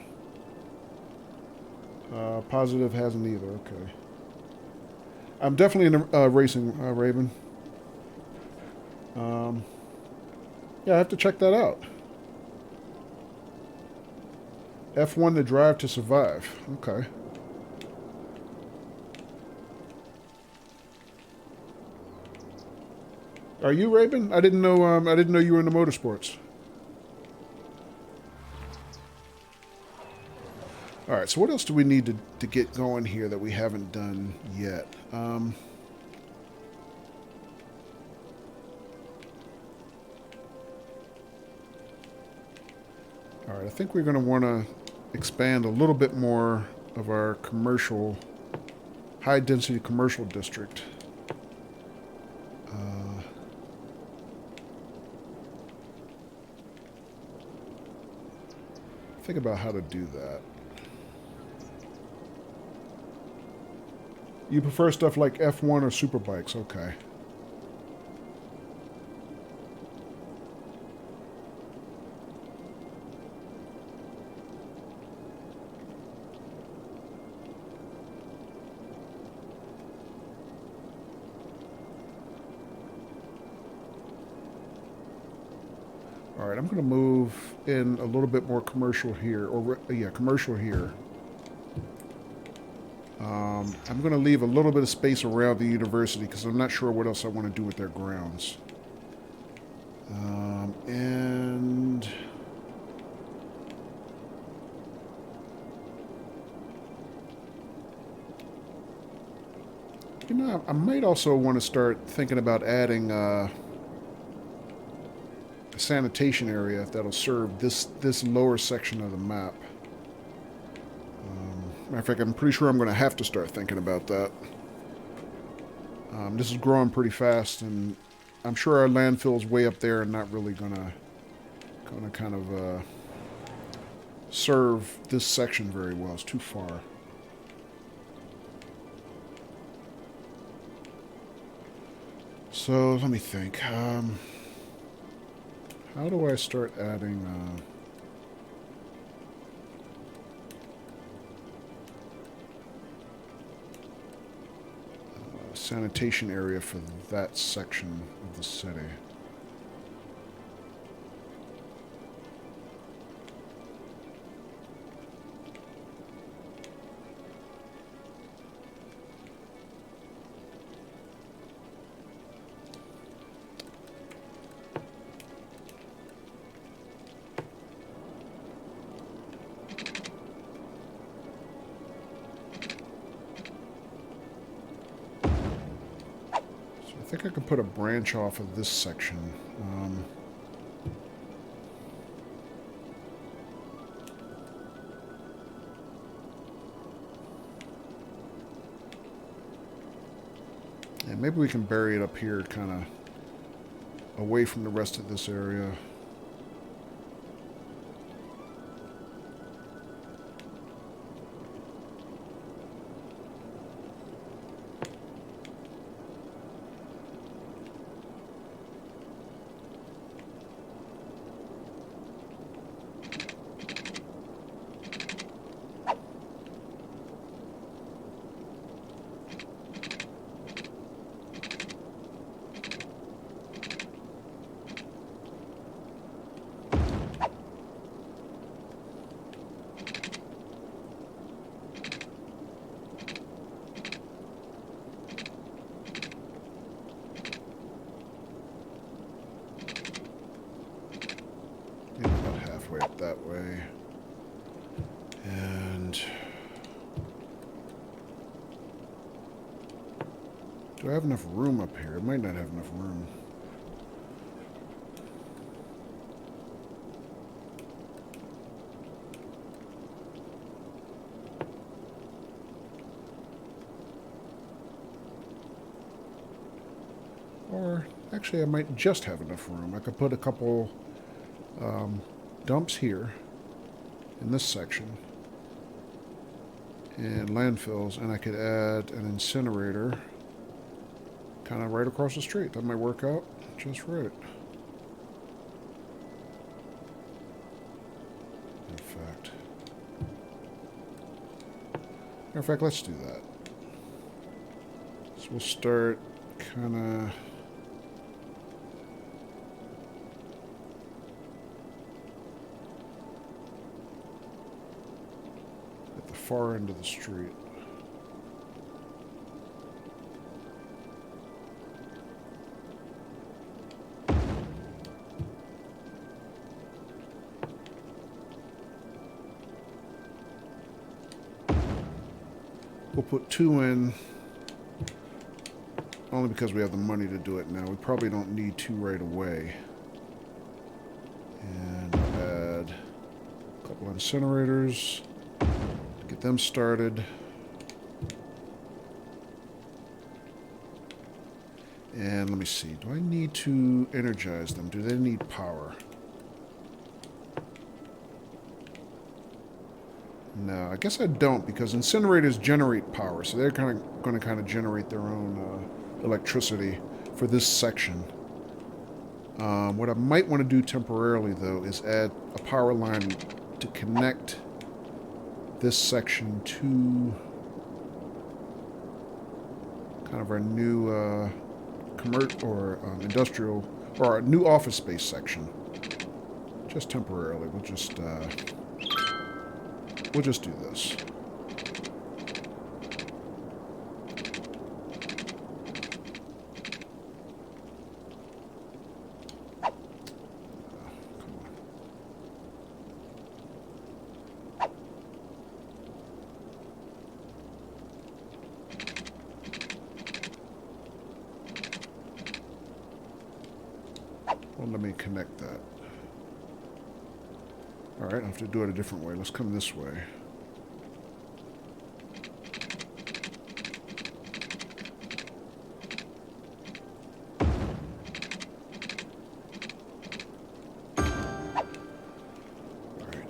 Positive hasn't either, okay. I'm definitely in a racing, Raven. Yeah, I have to check that out. F1 to Drive to Survive, okay. Are you, Raven? I didn't know you were into motorsports. Alright, right, so what else do we need to get going here that we haven't done yet? All right, I think we're going to want to expand a little bit more of our commercial, high-density commercial district. Think about how to do that. You prefer stuff like F1 or superbikes? Okay. All right, I'm going to move in a little bit more commercial here, or yeah, commercial here. I'm going to leave a little bit of space around the university because I'm not sure what else I want to do with their grounds. And you know, I might also want to start thinking about adding a sanitation area that'll serve this lower section of the map. Matter of fact, I'm pretty sure I'm going to have to start thinking about that. This is growing pretty fast, and I'm sure our landfill's way up there and not really gonna kind of serve this section very well. It's too far. So let me think. How do I start adding? Sanitation area for that section of the city. I think I can put a branch off of this section. And maybe we can bury it up here, kind of away from the rest of this area. Up that way. And do I have enough room up here? I might not have enough room. Or actually I might just have enough room. I could put a couple dumps here in this section and landfills, and I could add an incinerator kind of right across the street. That might work out just right. In fact, let's do that. So we'll start kind of far end of the street. We'll put 2 in, only because we have the money to do it now. We probably don't need 2 right away. And I'll add a couple incinerators to get them started. And let me see, do I need to energize them? Do they need power? No, I guess I don't, because incinerators generate power, so they're going to generate their own electricity for this section. What I might want to do temporarily, though, is add a power line to connect this section to kind of our new industrial, or our new office space section. Just temporarily, we'll just do this. Well, let me connect that. Alright, I'll have to do it a different way. Let's come this way. Alright.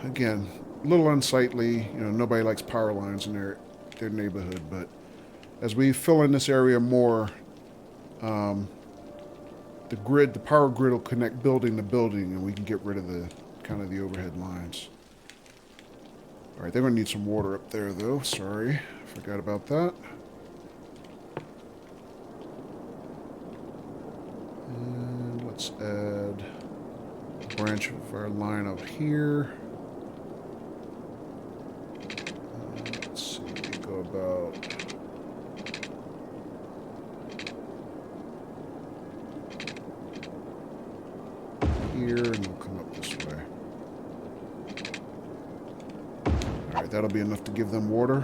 Again, a little unsightly. You know, nobody likes power lines in their neighborhood, but as we fill in this area more, the power grid will connect building to building, and we can get rid of the overhead lines. All right, they're going to need some water up there, though. Sorry, forgot about that. And let's add a branch of our line up here. Let's see, go about here, and we'll come up this way. Alright, that'll be enough to give them water.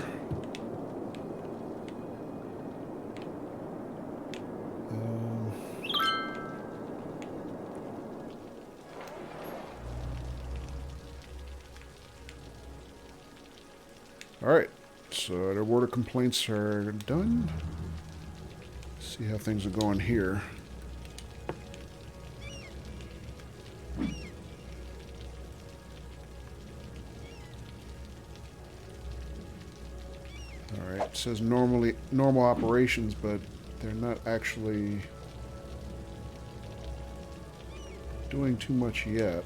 Alright, so their water complaints are done. Let's see how things are going here. Alright, it says normal operations, but they're not actually doing too much yet.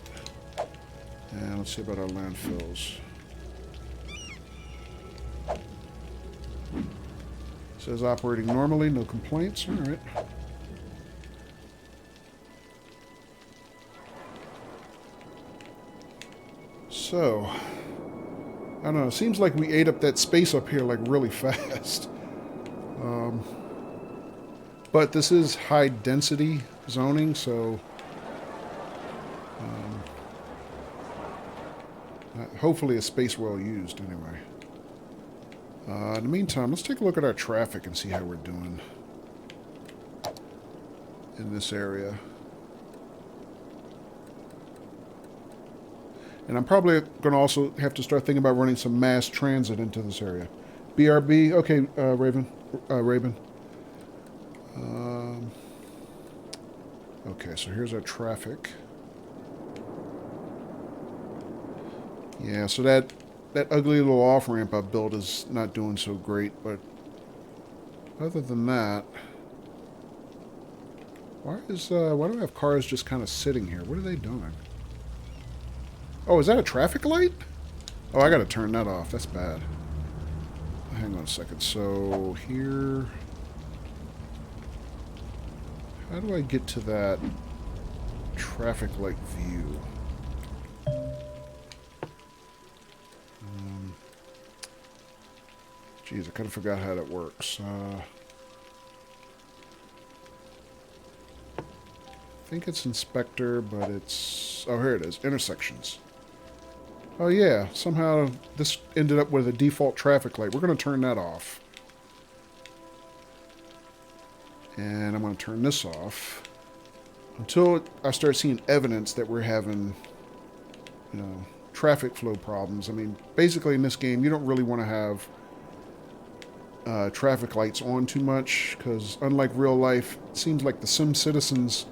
And let's see about our landfills. It says operating normally, no complaints. Alright. So, I don't know, it seems like we ate up that space up here like really fast. But this is high density zoning, so hopefully a space well used anyway. In the meantime, let's take a look at our traffic and see how we're doing in this area. And I'm probably going to also have to start thinking about running some mass transit into this area. BRB, okay, Raven. Okay, so here's our traffic. Yeah, so that ugly little off-ramp I built is not doing so great, but other than that, why do I have cars just kind of sitting here? What are they doing? Oh, is that a traffic light? Oh, I gotta turn that off. That's bad. Hang on a second. So, here... How do I get to that traffic light view? Geez, I kind of forgot how that works. I think it's inspector, but it's... Oh, here it is. Intersections. Oh yeah, somehow this ended up with a default traffic light. We're going to turn that off. And I'm going to turn this off. Until I start seeing evidence that we're having, you know, traffic flow problems. I mean, basically in this game, you don't really want to have traffic lights on too much, because unlike real life, it seems like the Sim citizens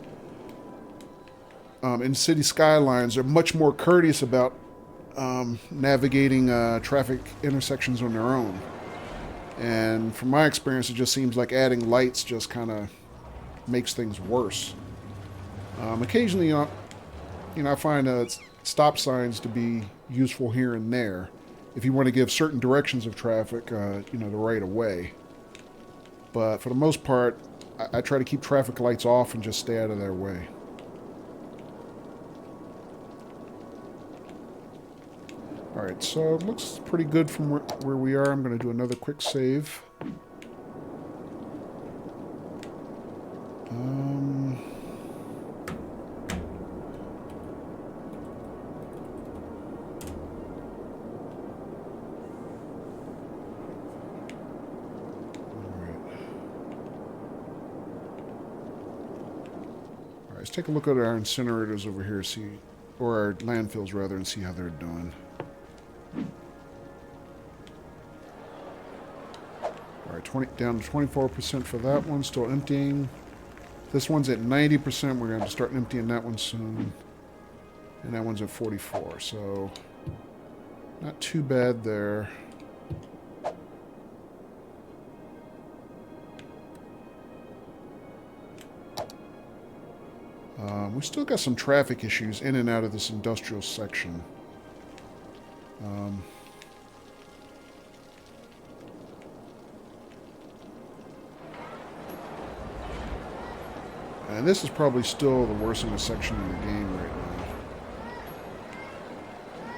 in Cities Skylines are much more courteous about navigating traffic intersections on their own. And from my experience, it just seems like adding lights just kind of makes things worse. Occasionally, I find stop signs to be useful here and there if you want to give certain directions of traffic, the right of way. But for the most part, I try to keep traffic lights off and just stay out of their way. Alright, so it looks pretty good from where we are. I'm going to do another quick save. Let's take a look at our incinerators over here, or our landfills rather, and see how they're doing. Alright, down to 24% for that one, still emptying. This one's at 90%, we're going to start emptying that one soon. And that one's at 44, so not too bad there. We still got some traffic issues in and out of this industrial section. And this is probably still the worst intersection in the game right now.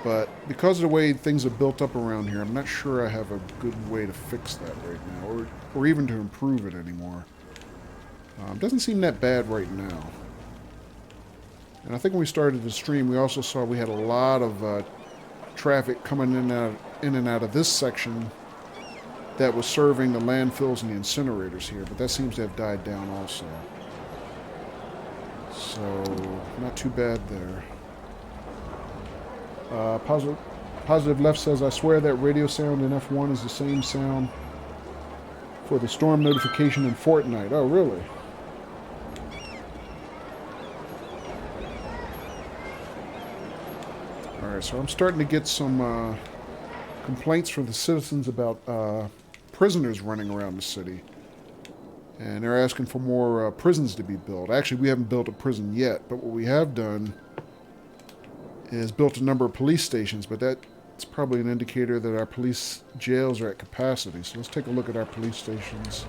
But because of the way things are built up around here, I'm not sure I have a good way to fix that right now, or even to improve it anymore. Doesn't seem that bad right now. And I think when we started the stream, we also saw we had a lot of traffic coming in and out of this section that was serving the landfills and the incinerators here, but that seems to have died down also. So, not too bad there. Positive Left says, I swear that radio sound in F1 is the same sound for the storm notification in Fortnite. Oh, really? Alright, so I'm starting to get some complaints from the citizens about prisoners running around the city. And they're asking for more prisons to be built. Actually, we haven't built a prison yet, but what we have done is built a number of police stations, but that's probably an indicator that our police jails are at capacity. So let's take a look at our police stations,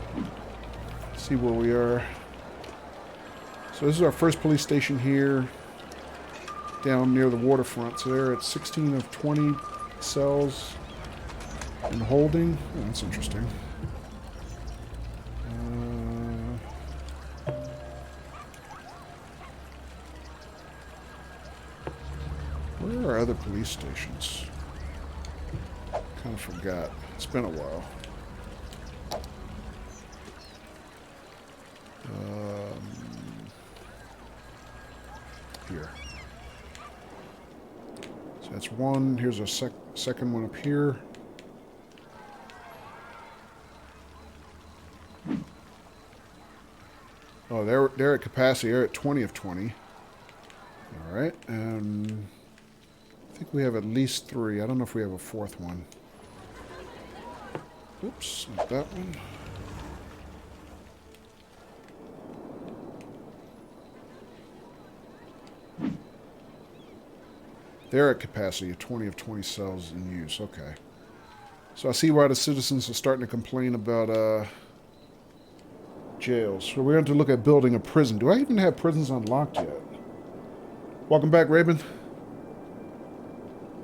see where we are. So this is our first police station here, down near the waterfront. So they're at 16 of 20 cells in holding. Oh, that's interesting. Where are other police stations? Kind of forgot. It's been a while. Here. So that's one. Here's a second one up here. Oh, they're at capacity. They're at 20 of 20. All right, and I think we have at least 3. I don't know if we have a 4th one. Oops, not that one. They're at capacity of 20 of 20 cells in use. Okay. So I see why the citizens are starting to complain about jails. So we're going to look at building a prison. Do I even have prisons unlocked yet? Welcome back, Raven.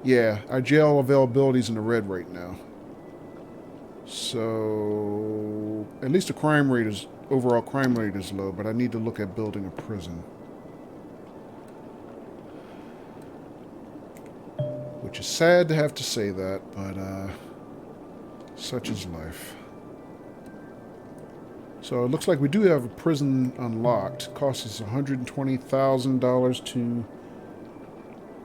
Yeah, our jail availability is in the red right now. So at least the overall crime rate is low, but I need to look at building a prison. which is sad to have to say that, but such is life. So it looks like we do have a prison unlocked. It costs us $120,000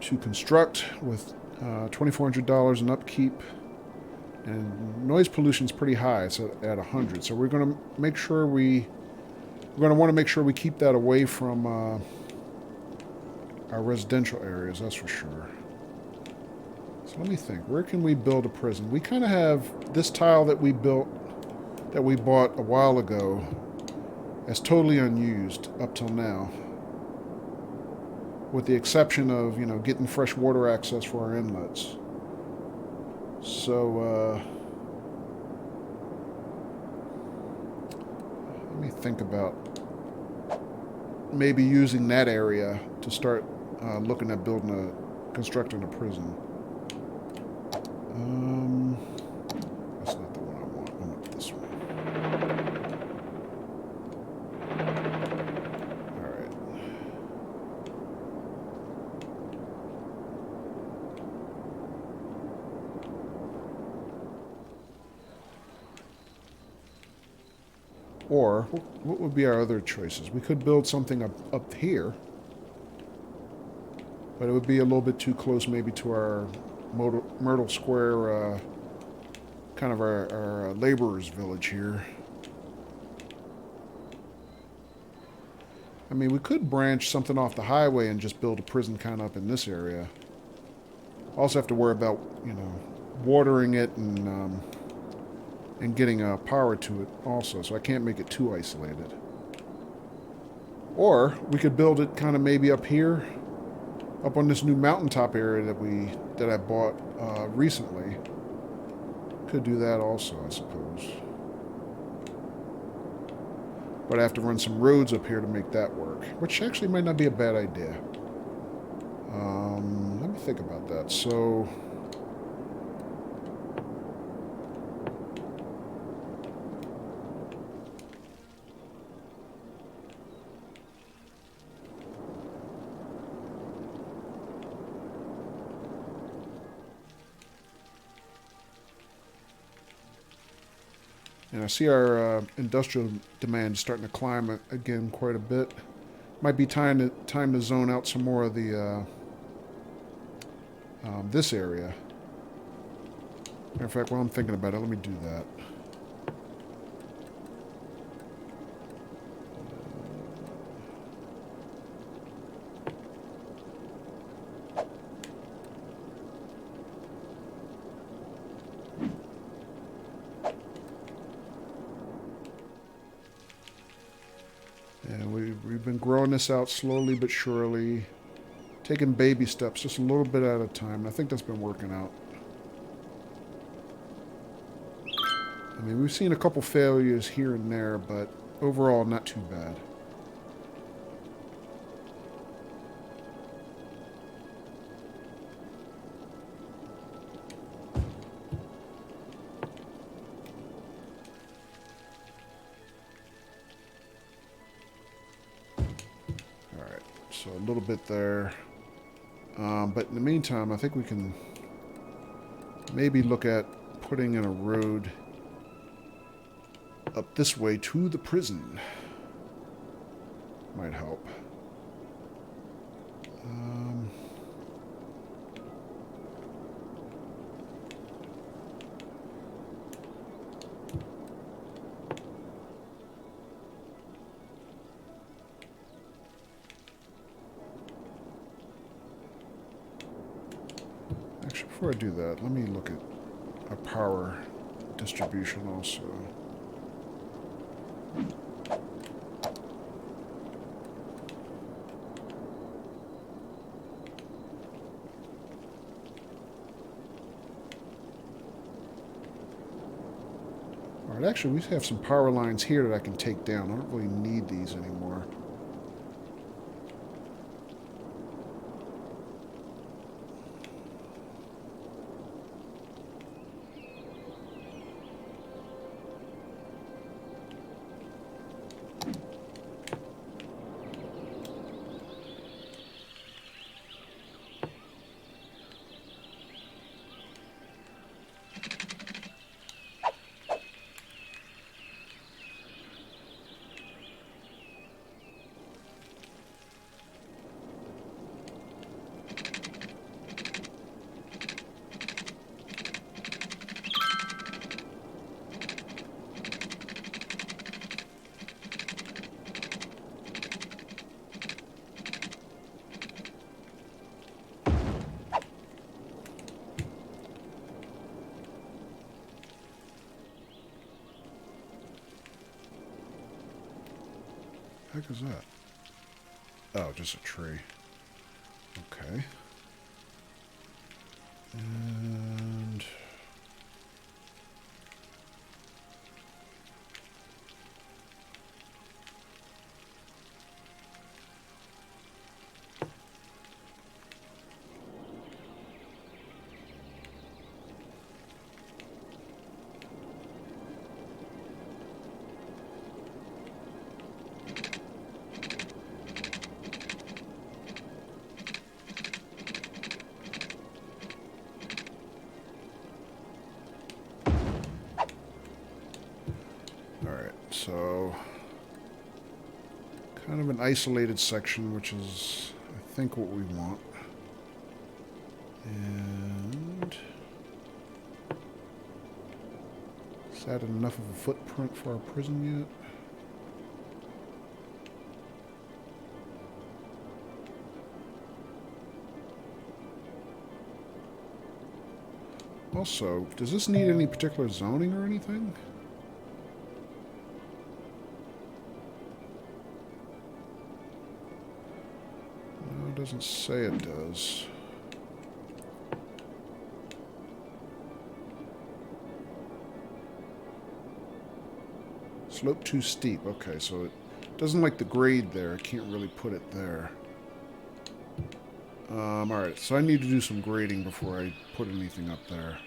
to construct, with $2,400 in upkeep. And noise pollution is pretty high. It's at 100. So we're going to make sure we're going to want to make sure we keep that away from our residential areas. That's for sure. So let me think. Where can we build a prison? We kind of have this tile that we bought a while ago as totally unused up till now, with the exception of, you know, getting fresh water access for our inlets. So, let me think about maybe using that area to start looking at constructing a prison. That's not the one I want. I want this one. Alright. Or, what would be our other choices? We could build something up here, but it would be a little bit too close maybe to our Myrtle Square, kind of our laborers' village here. I mean, we could branch something off the highway and just build a prison kind of up in this area. Also have to worry about, you know, watering it and getting power to it also, so I can't make it too isolated. Or we could build it kind of maybe up here, up on this new mountaintop area that I bought recently. Could do that also, I suppose. But I have to run some roads up here to make that work, which actually might not be a bad idea. Let me think about that. So, and I see our industrial demand starting to climb again quite a bit. Might be time to zone out some more of the this area. Matter of fact, while I'm thinking about it, let me do that. And we've been growing this out slowly but surely, taking baby steps, just a little bit at a time. I think that's been working out. I mean, we've seen a couple failures here and there, but overall, not too bad. Alright, so a little bit there. But in the meantime, I think we can maybe look at putting in a road up this way to the prison. Might help. Actually, before I do that, let me look at a power distribution also. Alright, actually, we have some power lines here that I can take down. I don't really need these anymore. What the heck is that? Oh, just a tree. Okay. And... Alright, so... kind of an isolated section, which is, I think, what we want. And... is that enough of a footprint for our prison yet? Also, does this need any particular zoning or anything? No, it doesn't say it does. Slope too steep. Okay, so it doesn't like the grade there. I can't really put it there. Alright, so I need to do some grading before I put anything up there.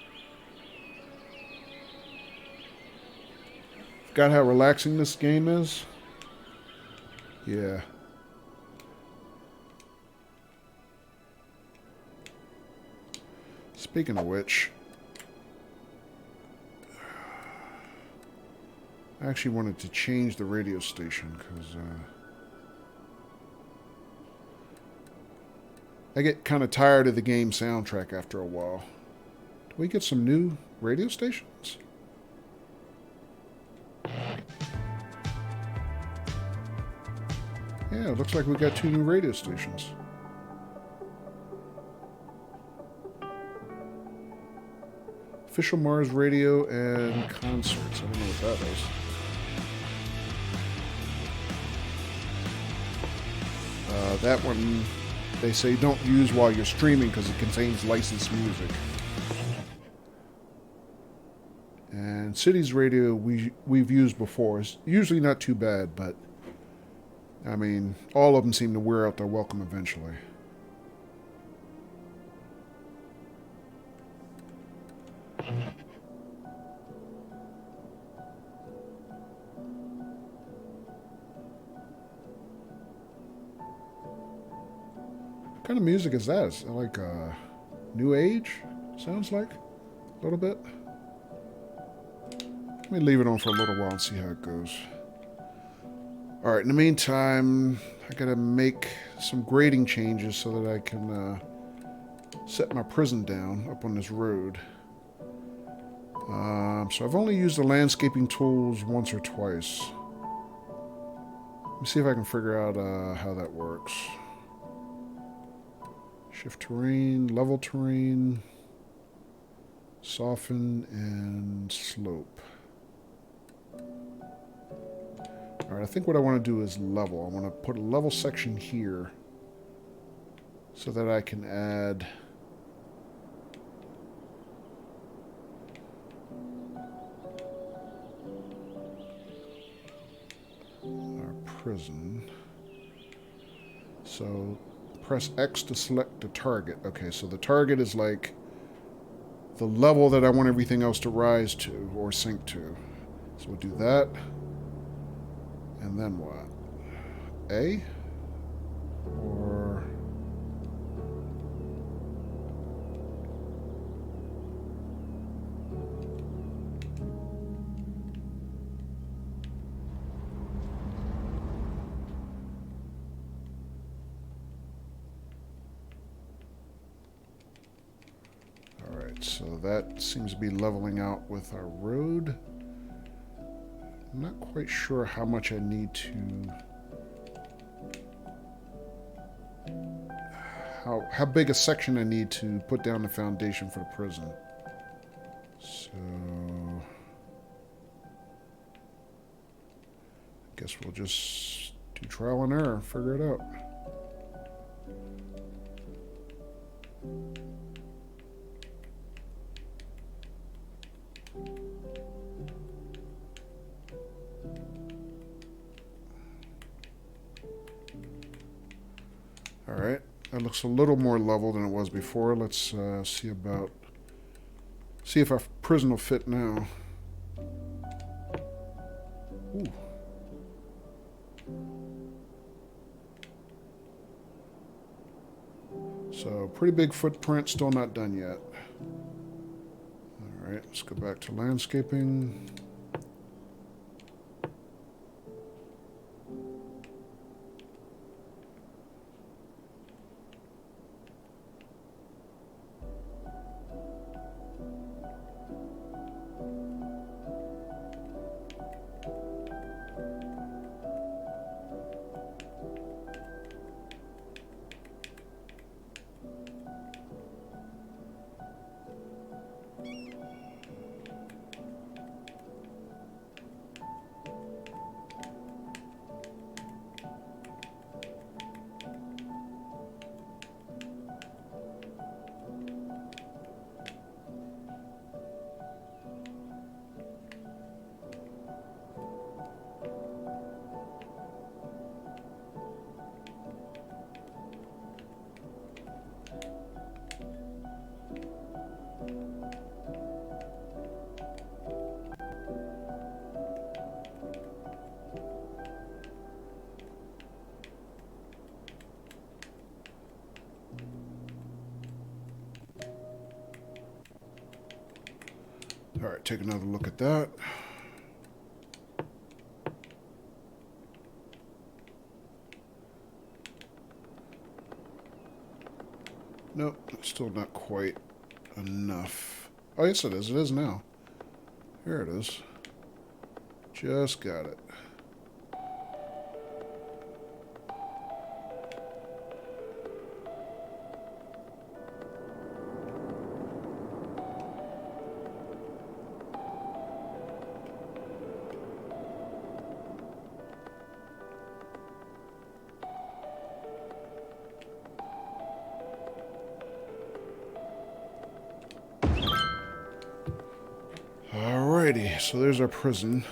Forgot how relaxing this game is? Yeah. Speaking of which, I actually wanted to change the radio station because I get kind of tired of the game soundtrack after a while. Do we get some new radio stations? Yeah, it looks like we got 2 new radio stations. Official Mars Radio and Concerts. I don't know what that is. That one, they say don't use while you're streaming because it contains licensed music. And Cities Radio we've used before. It's usually not too bad, but I mean, all of them seem to wear out their welcome eventually. What kind of music is that? Is it like New Age? Sounds like a little bit. Let me leave it on for a little while and see how it goes. Alright, in the meantime, I gotta make some grading changes so that I can set my prison down up on this road. So I've only used the landscaping tools once or twice. Let me see if I can figure out how that works. Shift terrain, level terrain, soften, and slope. Alright, I think what I want to do is level. I want to put a level section here so that I can add our prison. So press X to select the target. Okay, so the target is like the level that I want everything else to rise to or sink to. So we'll do that. And then what? A? Or... Alright, so that seems to be leveling out with our road. I'm not quite sure how much I need to... How big a section I need to put down the foundation for the prison. So... I guess we'll just Do trial and error. Figure it out. Alright, that looks a little more level than it was before. Let's see if our prison will fit now. Ooh. So, pretty big footprint, still not done yet. Alright, let's go back to landscaping. Alright, take another look at that. Nope, still not quite enough. Oh, yes it is. It is now. Here it is. Just got it. Alrighty, so there's our prison.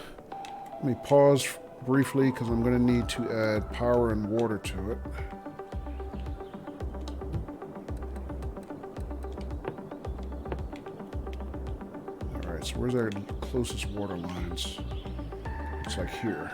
Let me pause briefly because I'm going to need to add power and water to it. Alright, so where's our closest water lines? Looks like here.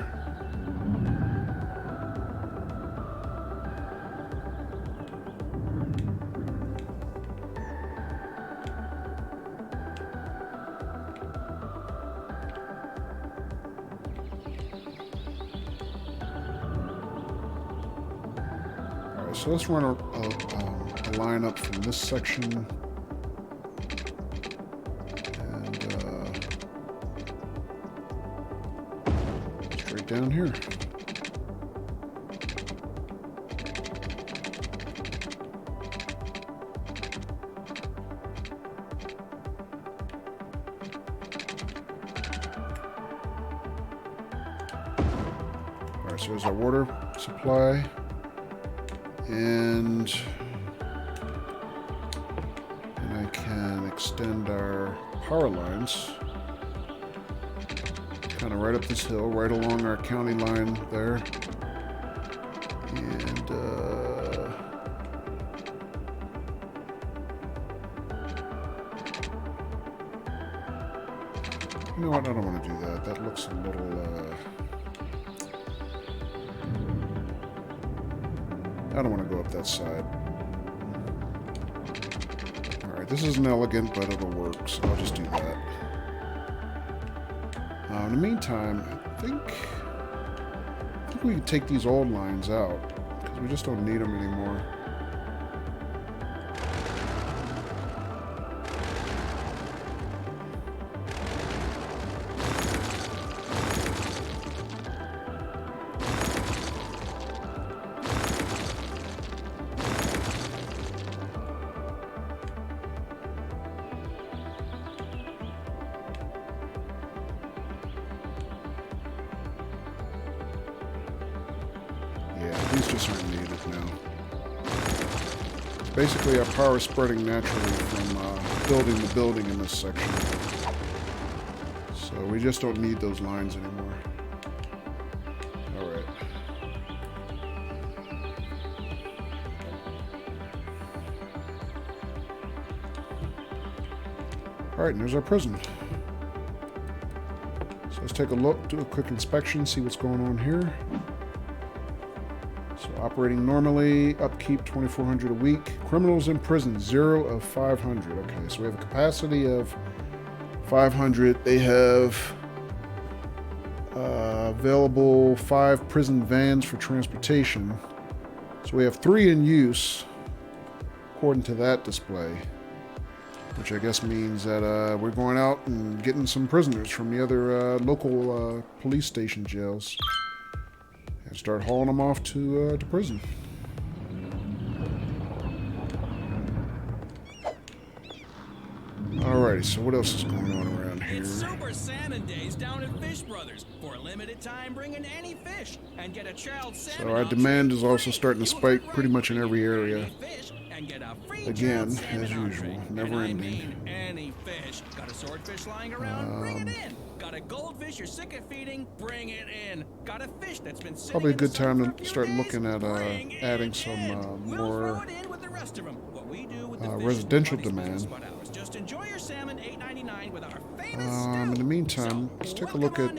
So let's run a line up from this section and straight down here. All right, so there's our water supply. And I can extend our power lines kind of right up this hill, right along our county line there. And you know what? I don't want to do that. That looks a little I don't want to go up that side. Alright, this isn't elegant, but it'll work, so I'll just do that. In the meantime, I think we can take these old lines out, because we just don't need them anymore. Yeah, these just aren't needed now. Basically, our power is spreading naturally from building to building in this section. So we just don't need those lines anymore. Alright. Alright, and there's our prison. So let's take a look, do a quick inspection, see what's going on here. So operating normally, upkeep 2,400 a week. Criminals in prison, 0 of 500. Okay, so we have a capacity of 500. They have available 5 prison vans for transportation. So we have 3 in use, according to that display. Which I guess means that we're going out and getting some prisoners from the other local police station jails. And start hauling them off to prison. Alrighty, so what else is going on around here? It's Super Salmon Days down at Fish Brothers. For a limited time, bring in any fish and get a child salmon. So our demand is also starting to spike pretty much in every area. Again, as usual, never ending. Any fish. Got a swordfish lying around? Bring it in. Got a goldfish you're sick of feeding? Bring it in. Got a fish that's been sitting probably a good time in the sun to start looking at adding some more residential demand. Just enjoy your salmon, $8.99 with our famous in the meantime, let's take a look at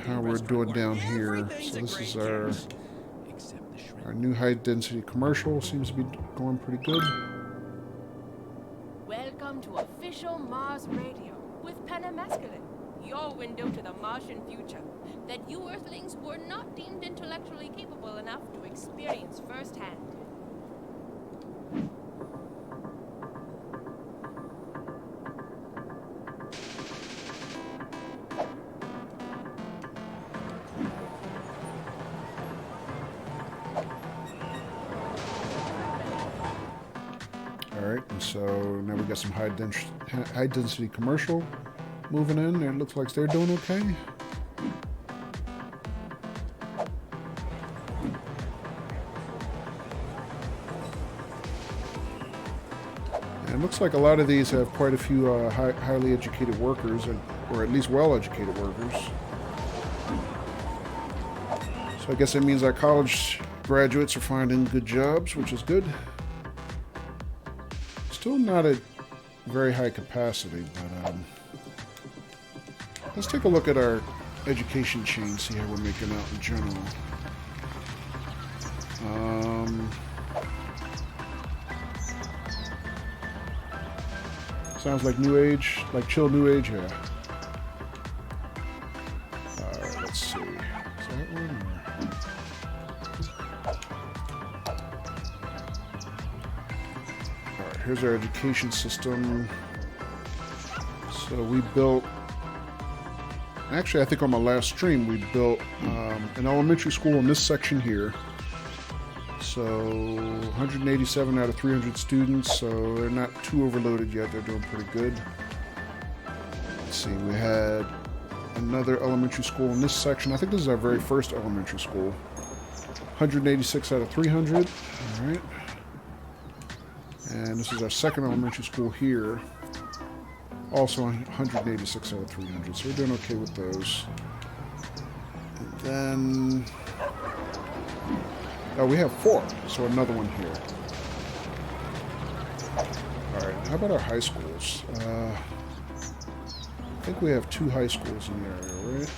how we're doing down here. So this is our new high-density commercial. Seems to be going pretty good. Welcome to official Mars Radio with Penamescalin, your window to the Martian future that you Earthlings were not deemed intellectually capable enough to experience firsthand. Alright, and so now we got some high density commercial moving in, and it looks like they're doing okay. And it looks like a lot of these have quite a few highly educated workers, or at least well-educated workers. So I guess that means our college graduates are finding good jobs, which is good. Still not at very high capacity, but let's take a look at our education chain, see how we're making out in general. Sounds like New Age, like chill New Age, yeah. Alright, let's see. Is that one? Alright, here's our education system. So we built, actually I think on my last stream we built an elementary school in this section here. So 187 out of 300 students, so they're not too overloaded yet. They're doing pretty good. Let's see, we had another elementary school in this section. I think this is our very first elementary school. 186 out of 300. All right. And this is our second elementary school here. Also 186 out of 300. So we're doing okay with those. And then... oh, we have 4, so another one here. Alright, how about our high schools? I think we have 2 high schools in the area, right?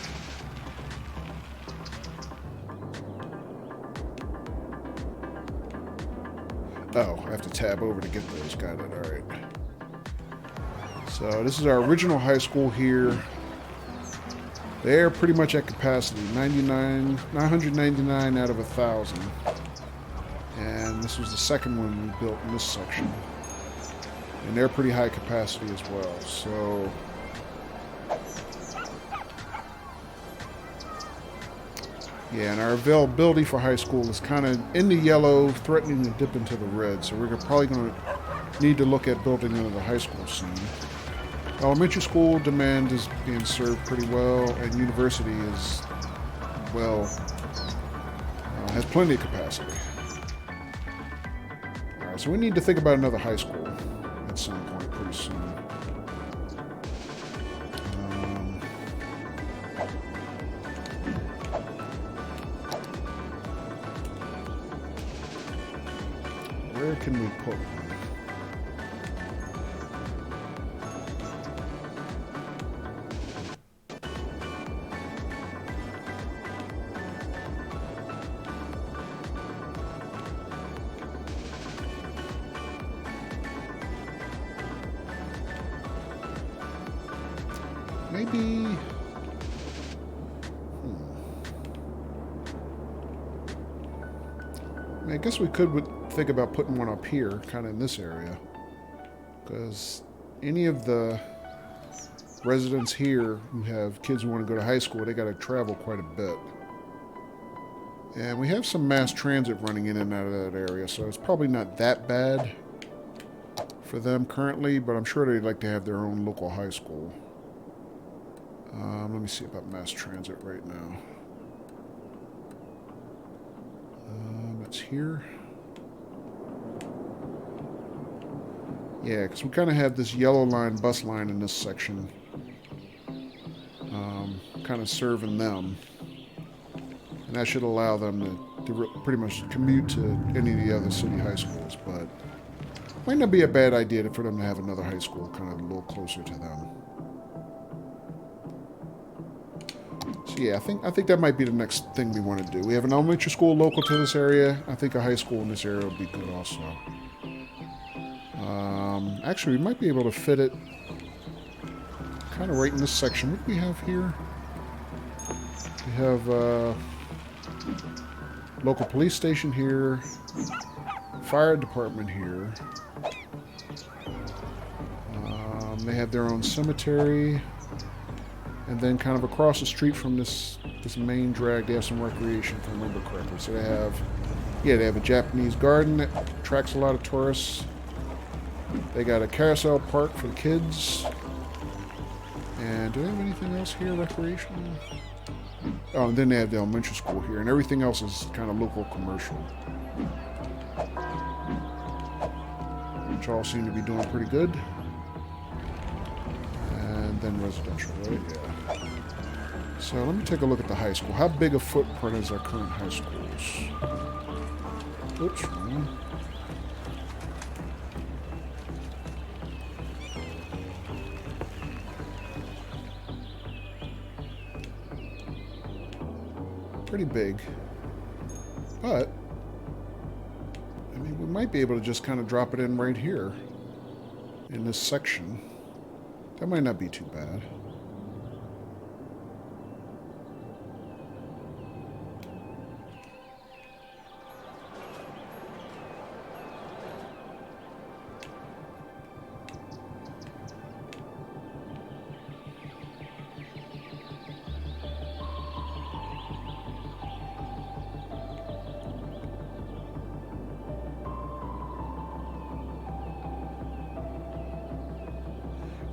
Oh, I have to tab over to get those. Got it, alright. So this is our original high school here. They're pretty much at capacity, 999 out of 1,000. And this was the second one we built in this section. And they're pretty high capacity as well, so... yeah, and our availability for high school is kind of in the yellow, threatening to dip into the red, so we're probably going to need to look at building another high school soon. Elementary school demand is being served pretty well, and university is, well, Has plenty of capacity. Alright, so we need to think about another high school at some point pretty soon. Where can we put one? Maybe... I guess we could think about putting one up here, kind of in this area. Because any of the residents here who have kids who want to go to high school, they got to travel quite a bit. And we have some mass transit running in and out of that area, so it's probably not that bad for them currently, but I'm sure they'd like to have their own local high school. Let me see about mass transit right now. It's here. Yeah, because we kind of have this yellow line bus line in this section. Kind of serving them. And that should allow them to pretty much commute to any of the other city high schools, but might not be a bad idea for them to have another high school kind of a little closer to them. So yeah, I think that might be the next thing we want to do. We have an elementary school local to this area. I think a high school in this area would be good also. Actually, we might be able to fit it kind of right in this section. What do we have here? We have local police station here, fire department here. They have their own cemetery, and then kind of across the street from this main drag, they have some recreation, if I remember correctly. So they have a Japanese garden that attracts a lot of tourists. They got a carousel park for the kids. And do they have anything else here, recreational? Oh, and then they have the elementary school here, and everything else is kind of local commercial. Which all seem to be doing pretty good. And then residential, right? Yeah. So let me take a look at the high school. How big a footprint is our current high schools? Oops, wrong one. Pretty big, but I mean, we might be able to just kind of drop it in right here in this section. That might not be too bad.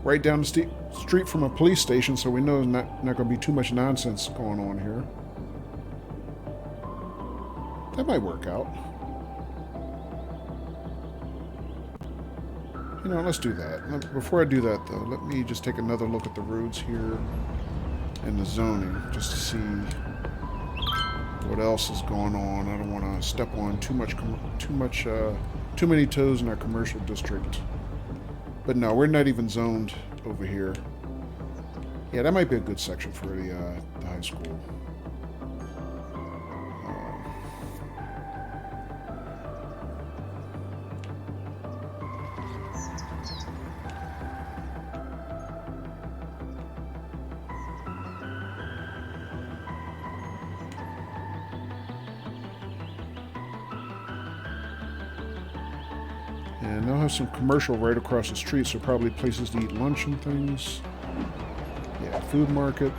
Right down the street from a police station, so we know there's not going to be too much nonsense going on here. That might work out. You know, let's do that. Before I do that, though, let me just take another look at the roads here and the zoning, just to see what else is going on. I don't want to step on too many toes in our commercial district. But no, we're not even zoned over here. Yeah, that might be a good section for the high school. And they'll have some commercial right across the street, so probably places to eat lunch and things. Yeah, food market.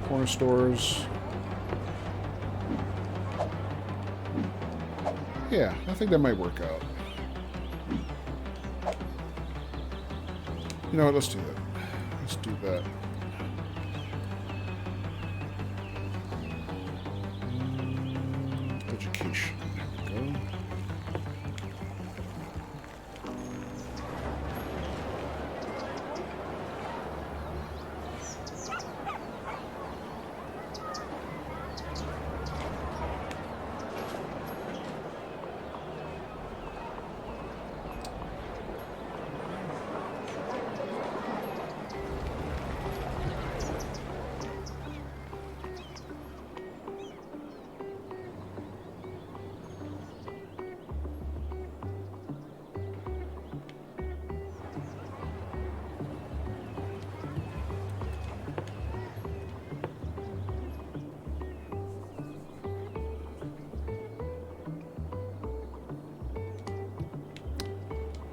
Corner stores. Yeah, I think that might work out. You know what, let's do that. Let's do that. Education. There we go.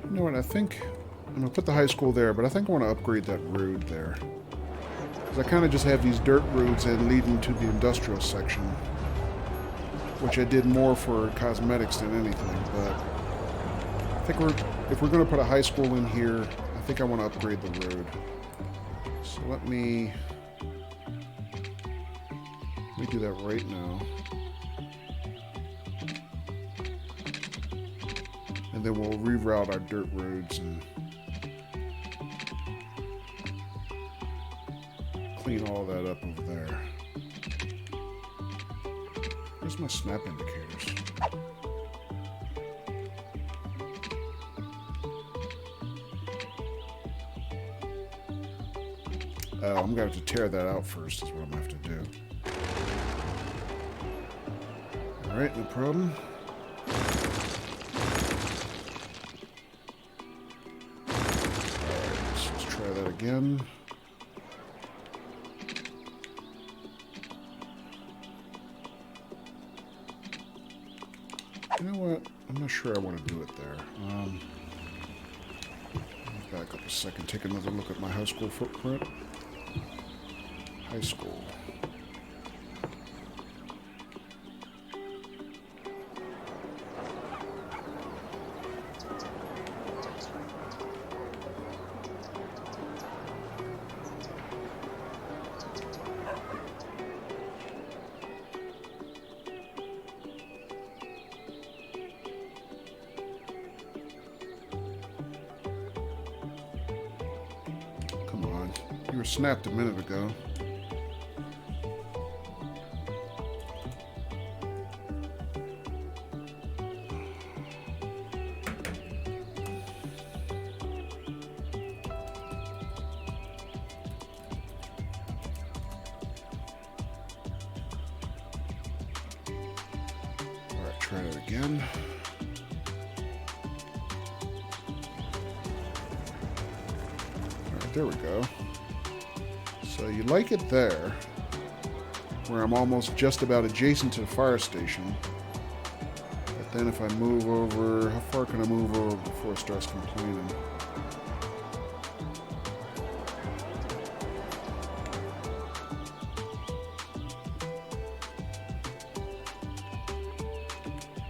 You know what, I think I'm going to put the high school there, but I think I want to upgrade that road there. Because I kind of just have these dirt roads that lead into the industrial section, which I did more for cosmetics than anything, but I think if we're going to put a high school in here, I think I want to upgrade the road. So let me do that right now. And then we'll reroute our dirt roads and clean all that up over there. Where's my snap indicators? Oh, I'm going to have to tear that out first is what I'm going to have to do. Alright, no problem. Again. You know what? I'm not sure I want to do it there. Back up a second. Take another look at my high school footprint. High school. You were snapped a minute ago. All right, try it again. All right, there we go. So you like it there, where I'm almost just about adjacent to the fire station. But then if I move over, how far can I move over before it starts complaining?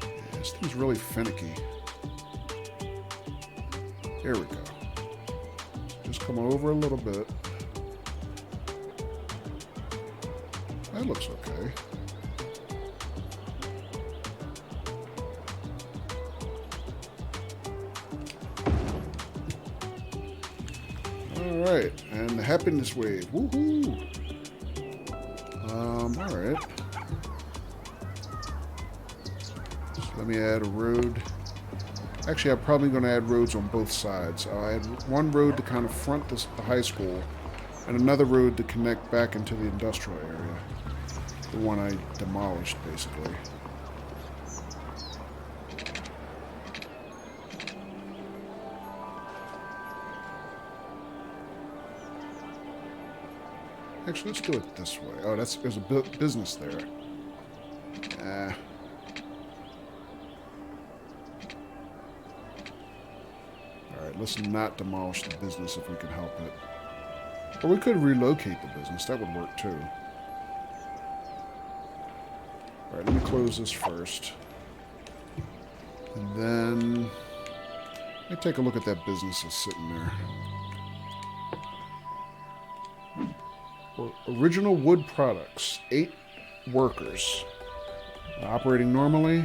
Yeah, this thing's really finicky. There we go. Just come over a little bit. That looks okay. All right, and the happiness wave. Woohoo! All right. So let me add a road. Actually, I'm probably going to add roads on both sides. I'll add one road to kind of front the high school, and another road to connect back into the industrial area. The one I demolished, basically. Actually, let's do it this way. Oh, there's a business there. Alright, let's not demolish the business if we can help it. Or we could relocate the business. That would work, too. Alright, let me close this first. And then let me take a look at that business that's sitting there. Original wood products. 8 workers. Operating normally.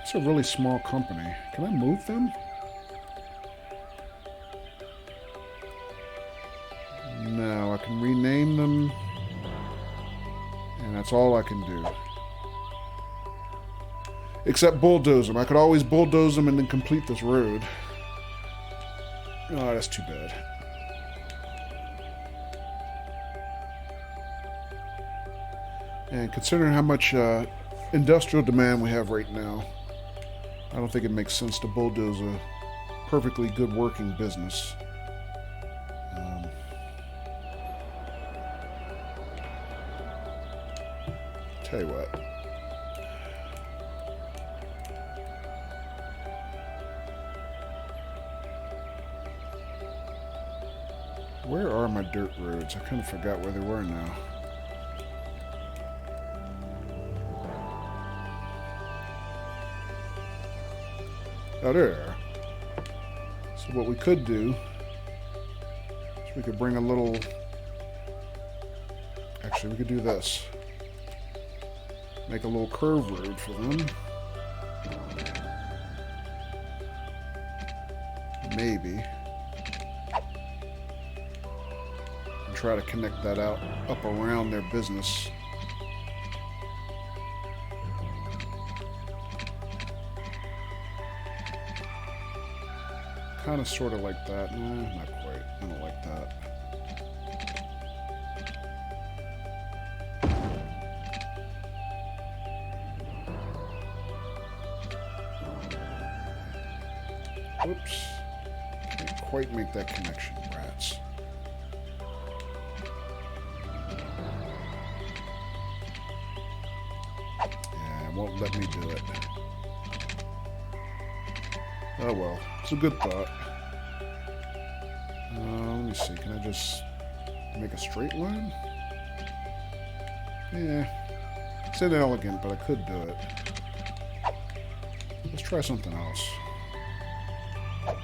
It's a really small company. Can I move them? No, I can rename them. And that's all I can do. Except bulldoze them. I could always bulldoze them and then complete this road. Oh, that's too bad. And considering how much industrial demand we have right now, I don't think it makes sense to bulldoze a perfectly good working business. Tell you what. Where are my dirt roads? I kind of forgot where they were now. Oh, there they are. So what we could do is we could bring a little... Actually, we could do this. Make a little curve road for them. Maybe. And try to connect that out up around their business. Kind of sort of like that. Nah, not quite. I don't like that. Oops. Can't quite make that connection, rats. Yeah, it won't let me do it. Oh well, it's a good thought. Let me see, can I just make a straight line? Yeah, it's inelegant, but I could do it. Let's try something else. Could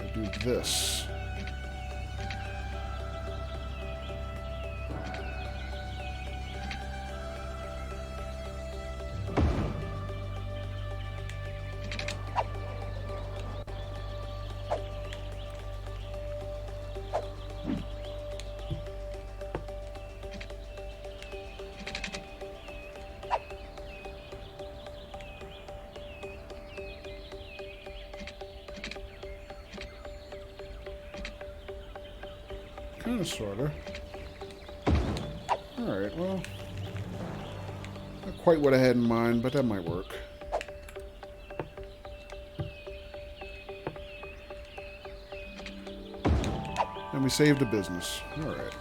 I do this? Kind of, sort of. Alright, well. Not quite what I had in mind, but that might work. And we saved a business. Alright.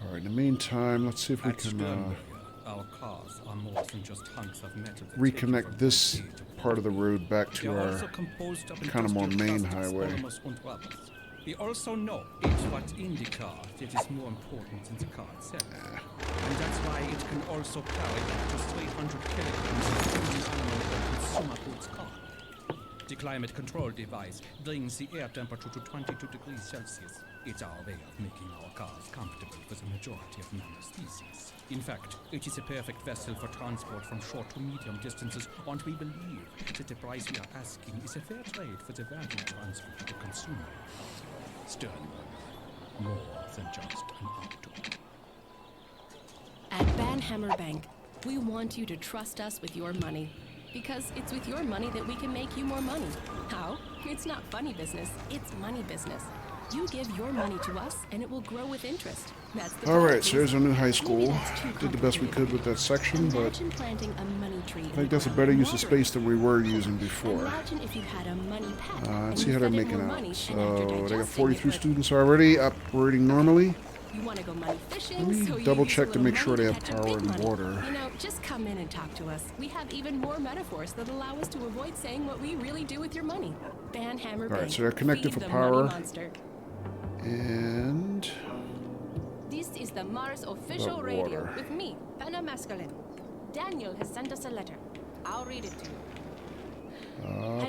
Alright, in the meantime, let's see if we can... Our cars are more than just hunks of metal that reconnect this part of the road back to our kind of more main highway. We also know it's what's in the car that is more important than the car itself. And that's why it can also carry up to 300 kilograms of animal or consumer goods car. The climate control device brings the air temperature to 22 degrees Celsius. It's our way of making our cars comfortable for the majority of mammal species. In fact, it is a perfect vessel for transport from short to medium distances, and we believe that the price we are asking is a fair trade for the value transfer to the consumer. Sternberg, more than just an auto. At Banhammer Bank, we want you to trust us with your money. Because it's with your money that we can make you more money. How? It's not funny business, it's money business. You give your money to us, and it will grow with interest. That's the Alright, so here's our new high school. Did the best we could with that section, but planting a money tree I think that's a better use of space than we were using before. Imagine if you had a money pet. Let's see how they're making out. So they got 43 students already, operating normally. You want to go money fishing, Let me so you double use check a to little make sure money they to have catch a power big and money. water. You know, just come in and talk to us. We have even more metaphors that allow us to avoid saying what we really do with your money. Banhammer Bank. Alright, so they're connected Feed for the money power. monster. And This is the Mars official radio water. with me, Penna Mescaline. Daniel has sent us a letter. I'll read it to you.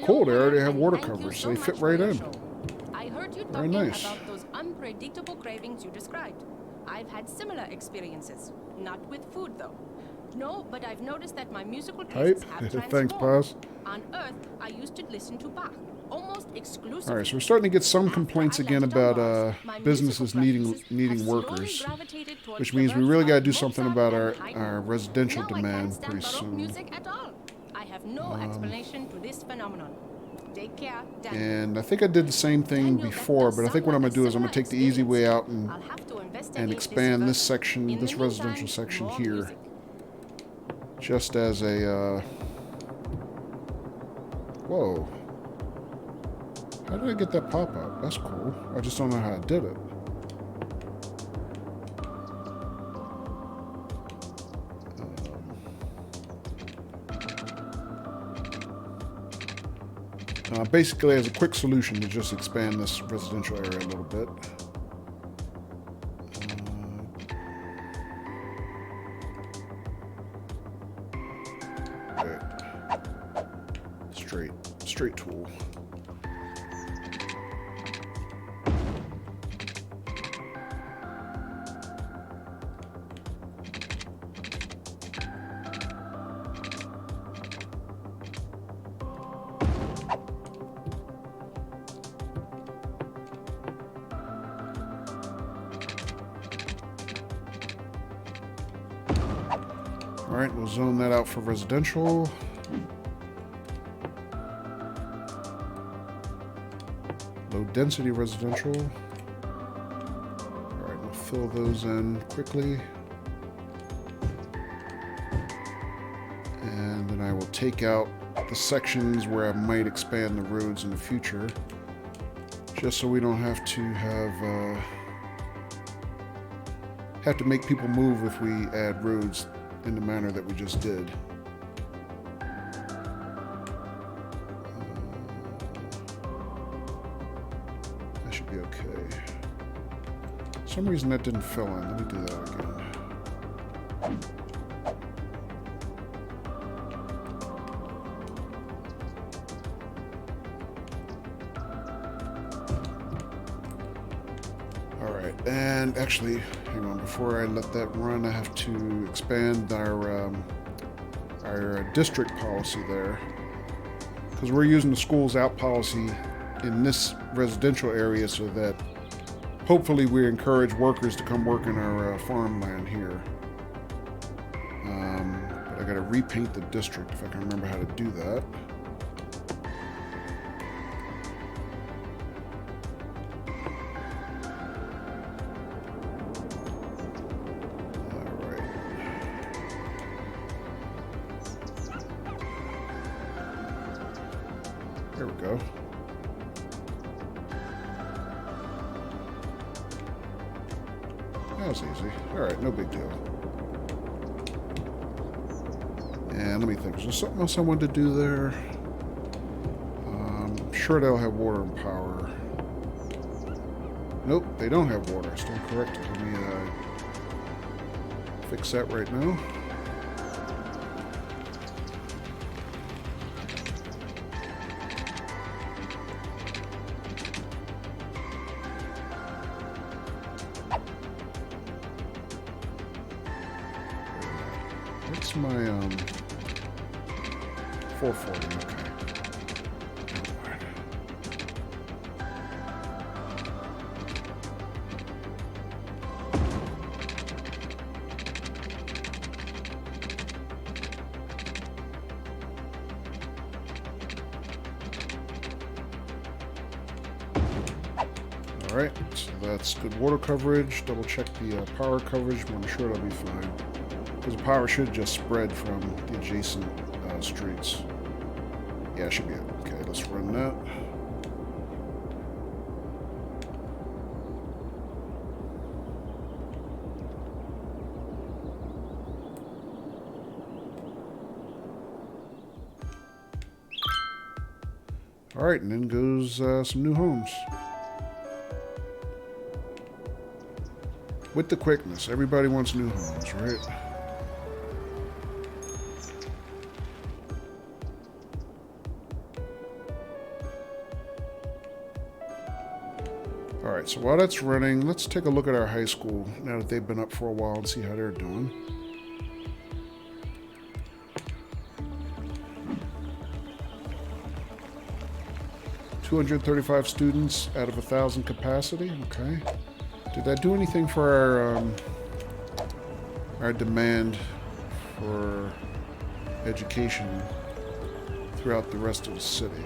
Cool, they already have and water thank you coverage, so so they much fit for right your in. show. I heard you Very talking nice. about those unpredictable cravings you described. I've had similar experiences. Not with food, though. No, but I've noticed that my musical tastes Hype. have transformed. Thanks, Paz. On Earth, I used to listen to Bach, almost exclusively. All right, so we're starting to get some After complaints I again landed on about Mars, my businesses musical needing preferences have slowly workers, gravitated towards which the means we works really got to of do something Mozart about and Haydn. our residential Now I can't demand stand pretty Baroque soon. music at all. I have no explanation to this phenomenon. Take care, Daniel. And I think I did the same thing Daniel, that before, does but I think sound what I'm like going to do a is I'm going to similar take the easy way experience. out and I'll have to investigate and expand this further. section, In this the residential meantime, section more here, music. just as a, whoa. How did I get that pop-up? That's cool. I just don't know how I did it. Basically, as a quick solution to just expand this residential area a little bit. Straight tool. All right, we'll zone that out for residential. Low density residential. All right, we'll fill those in quickly. And then I will take out the sections where I might expand the roads in the future, just so we don't have to have to make people move if we add roads in the manner that we just did. That should be okay. For some reason that didn't fill in. Let me do that again. Alright, and actually, hang on, before I let that run, I have to expand our district policy there. Because we're using the schools out policy in this residential area so that hopefully we encourage workers to come work in our farmland here. But I gotta repaint the district if I can remember how to do that. There we go. That was easy. Alright, no big deal. And let me think. Is there something else I wanted to do there? I'm sure they'll have water and power. Nope, they don't have water. Still corrected. Let me fix that right now. What's my 440? Okay. All right, so that's good water coverage. Double check the power coverage, but I'm sure it'll be fine. Because the power should just spread from the adjacent streets. Yeah, it should be it. Okay, let's run that. All right, and then goes some new homes. With the quickness, everybody wants new homes, right? Alright, so while that's running, let's take a look at our high school now that they've been up for a while and see how they're doing. $235 students out of 1,000 capacity. Okay. Did that do anything for our demand for education throughout the rest of the city?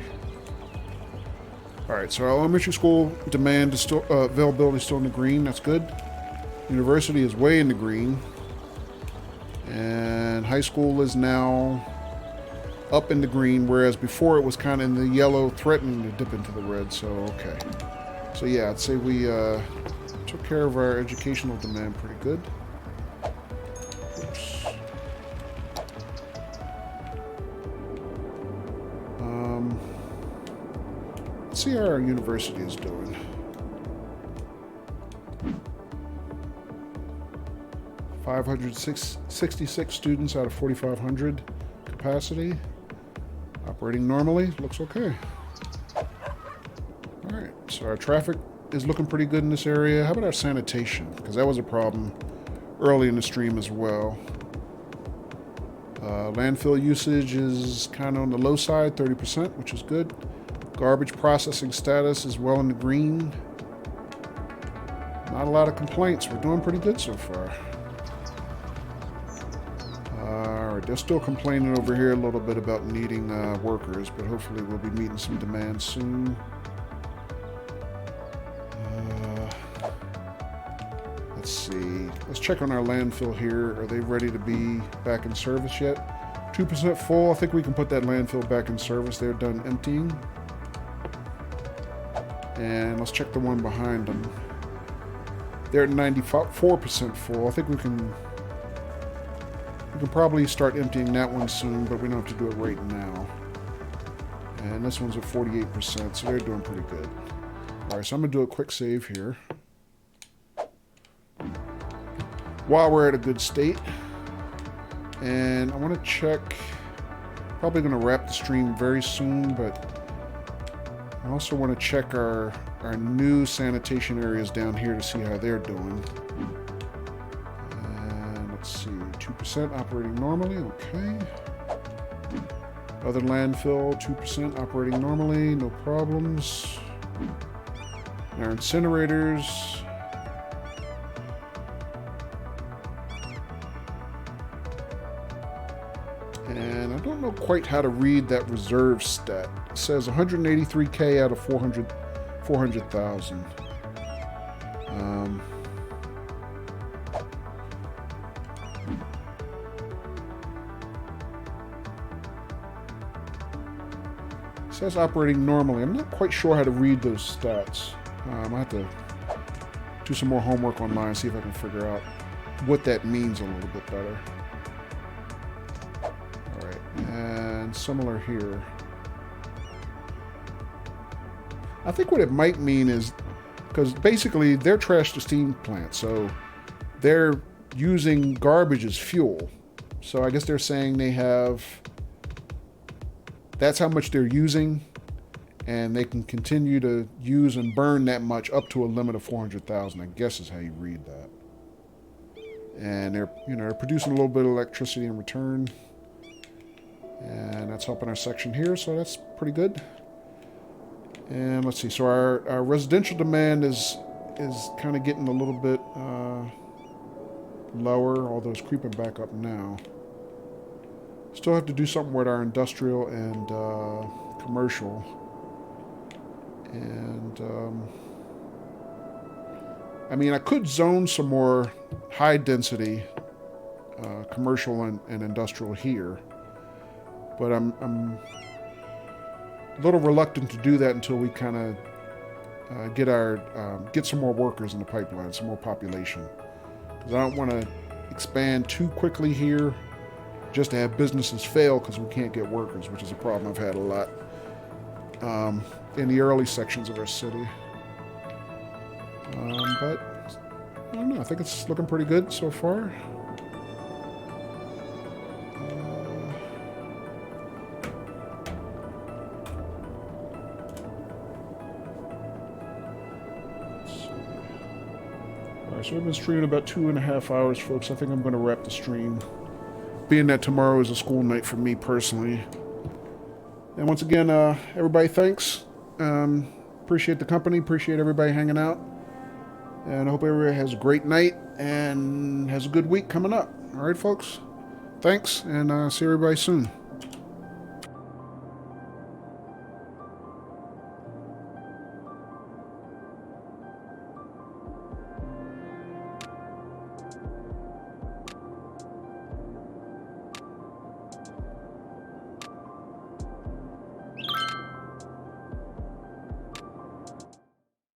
Alright, so our elementary school demand is still, availability is still in the green. That's good. University is way in the green. And high school is now up in the green, whereas before it was kind of in the yellow, threatening to dip into the red. So, okay. So, yeah, I'd say we took care of our educational demand pretty good. Oops. Let's see how our university is doing. $566 students out of 4,500 capacity. Operating normally. Looks okay. Alright, so our traffic is looking pretty good in this area. How about our sanitation? Because that was a problem early in the stream as well. Landfill usage is kind of on the low side, 30%, which is good. Garbage processing status is well in the green. Not a lot of complaints. We're doing pretty good so far. They're still complaining over here a little bit about needing workers, but hopefully we'll be meeting some demand soon. Let's see. Let's check on our landfill here. Are they ready to be back in service yet? 2% full. I think we can put that landfill back in service. They're done emptying. And let's check the one behind them. They're at 94% full. I think we can probably start emptying that one soon, but we don't have to do it right now. And this one's at 48%, so they're doing pretty good. Alright, so I'm going to do a quick save here. While we're at a good state. And I want to check... Probably going to wrap the stream very soon, but I also want to check our new sanitation areas down here to see how they're doing. Let's see, 2% operating normally, okay. Other landfill, 2% operating normally, no problems. And our incinerators. And I don't know quite how to read that reserve stat. It says 183K out of 400,000. It says operating normally. I'm not quite sure how to read those stats. I have to do some more homework online, see if I can figure out what that means a little bit better. Alright, and similar here. I think what it might mean is, because basically they're trash to steam plants, so they're using garbage as fuel. So I guess they're saying they have... That's how much they're using, and they can continue to use and burn that much up to a limit of 400,000. I guess is how you read that. And they're producing a little bit of electricity in return, and that's helping our section here. So that's pretty good. And let's see. So our residential demand is kind of getting a little bit lower, although it's creeping back up now. Still have to do something with our industrial and commercial. And, I mean, I could zone some more high-density commercial and industrial here. But I'm a little reluctant to do that until we kind of get some more workers in the pipeline, some more population. Because I don't want to expand too quickly here, just to have businesses fail because we can't get workers, which is a problem I've had a lot in the early sections of our city. But I don't know. I think it's looking pretty good so far. Let's So we've been streaming about 2.5 hours, folks. I think I'm going to wrap the stream, being that tomorrow is a school night for me personally. And once again, everybody, thanks. Appreciate the company. Appreciate everybody hanging out. And I hope everybody has a great night and has a good week coming up. All right, folks. Thanks, and see everybody soon.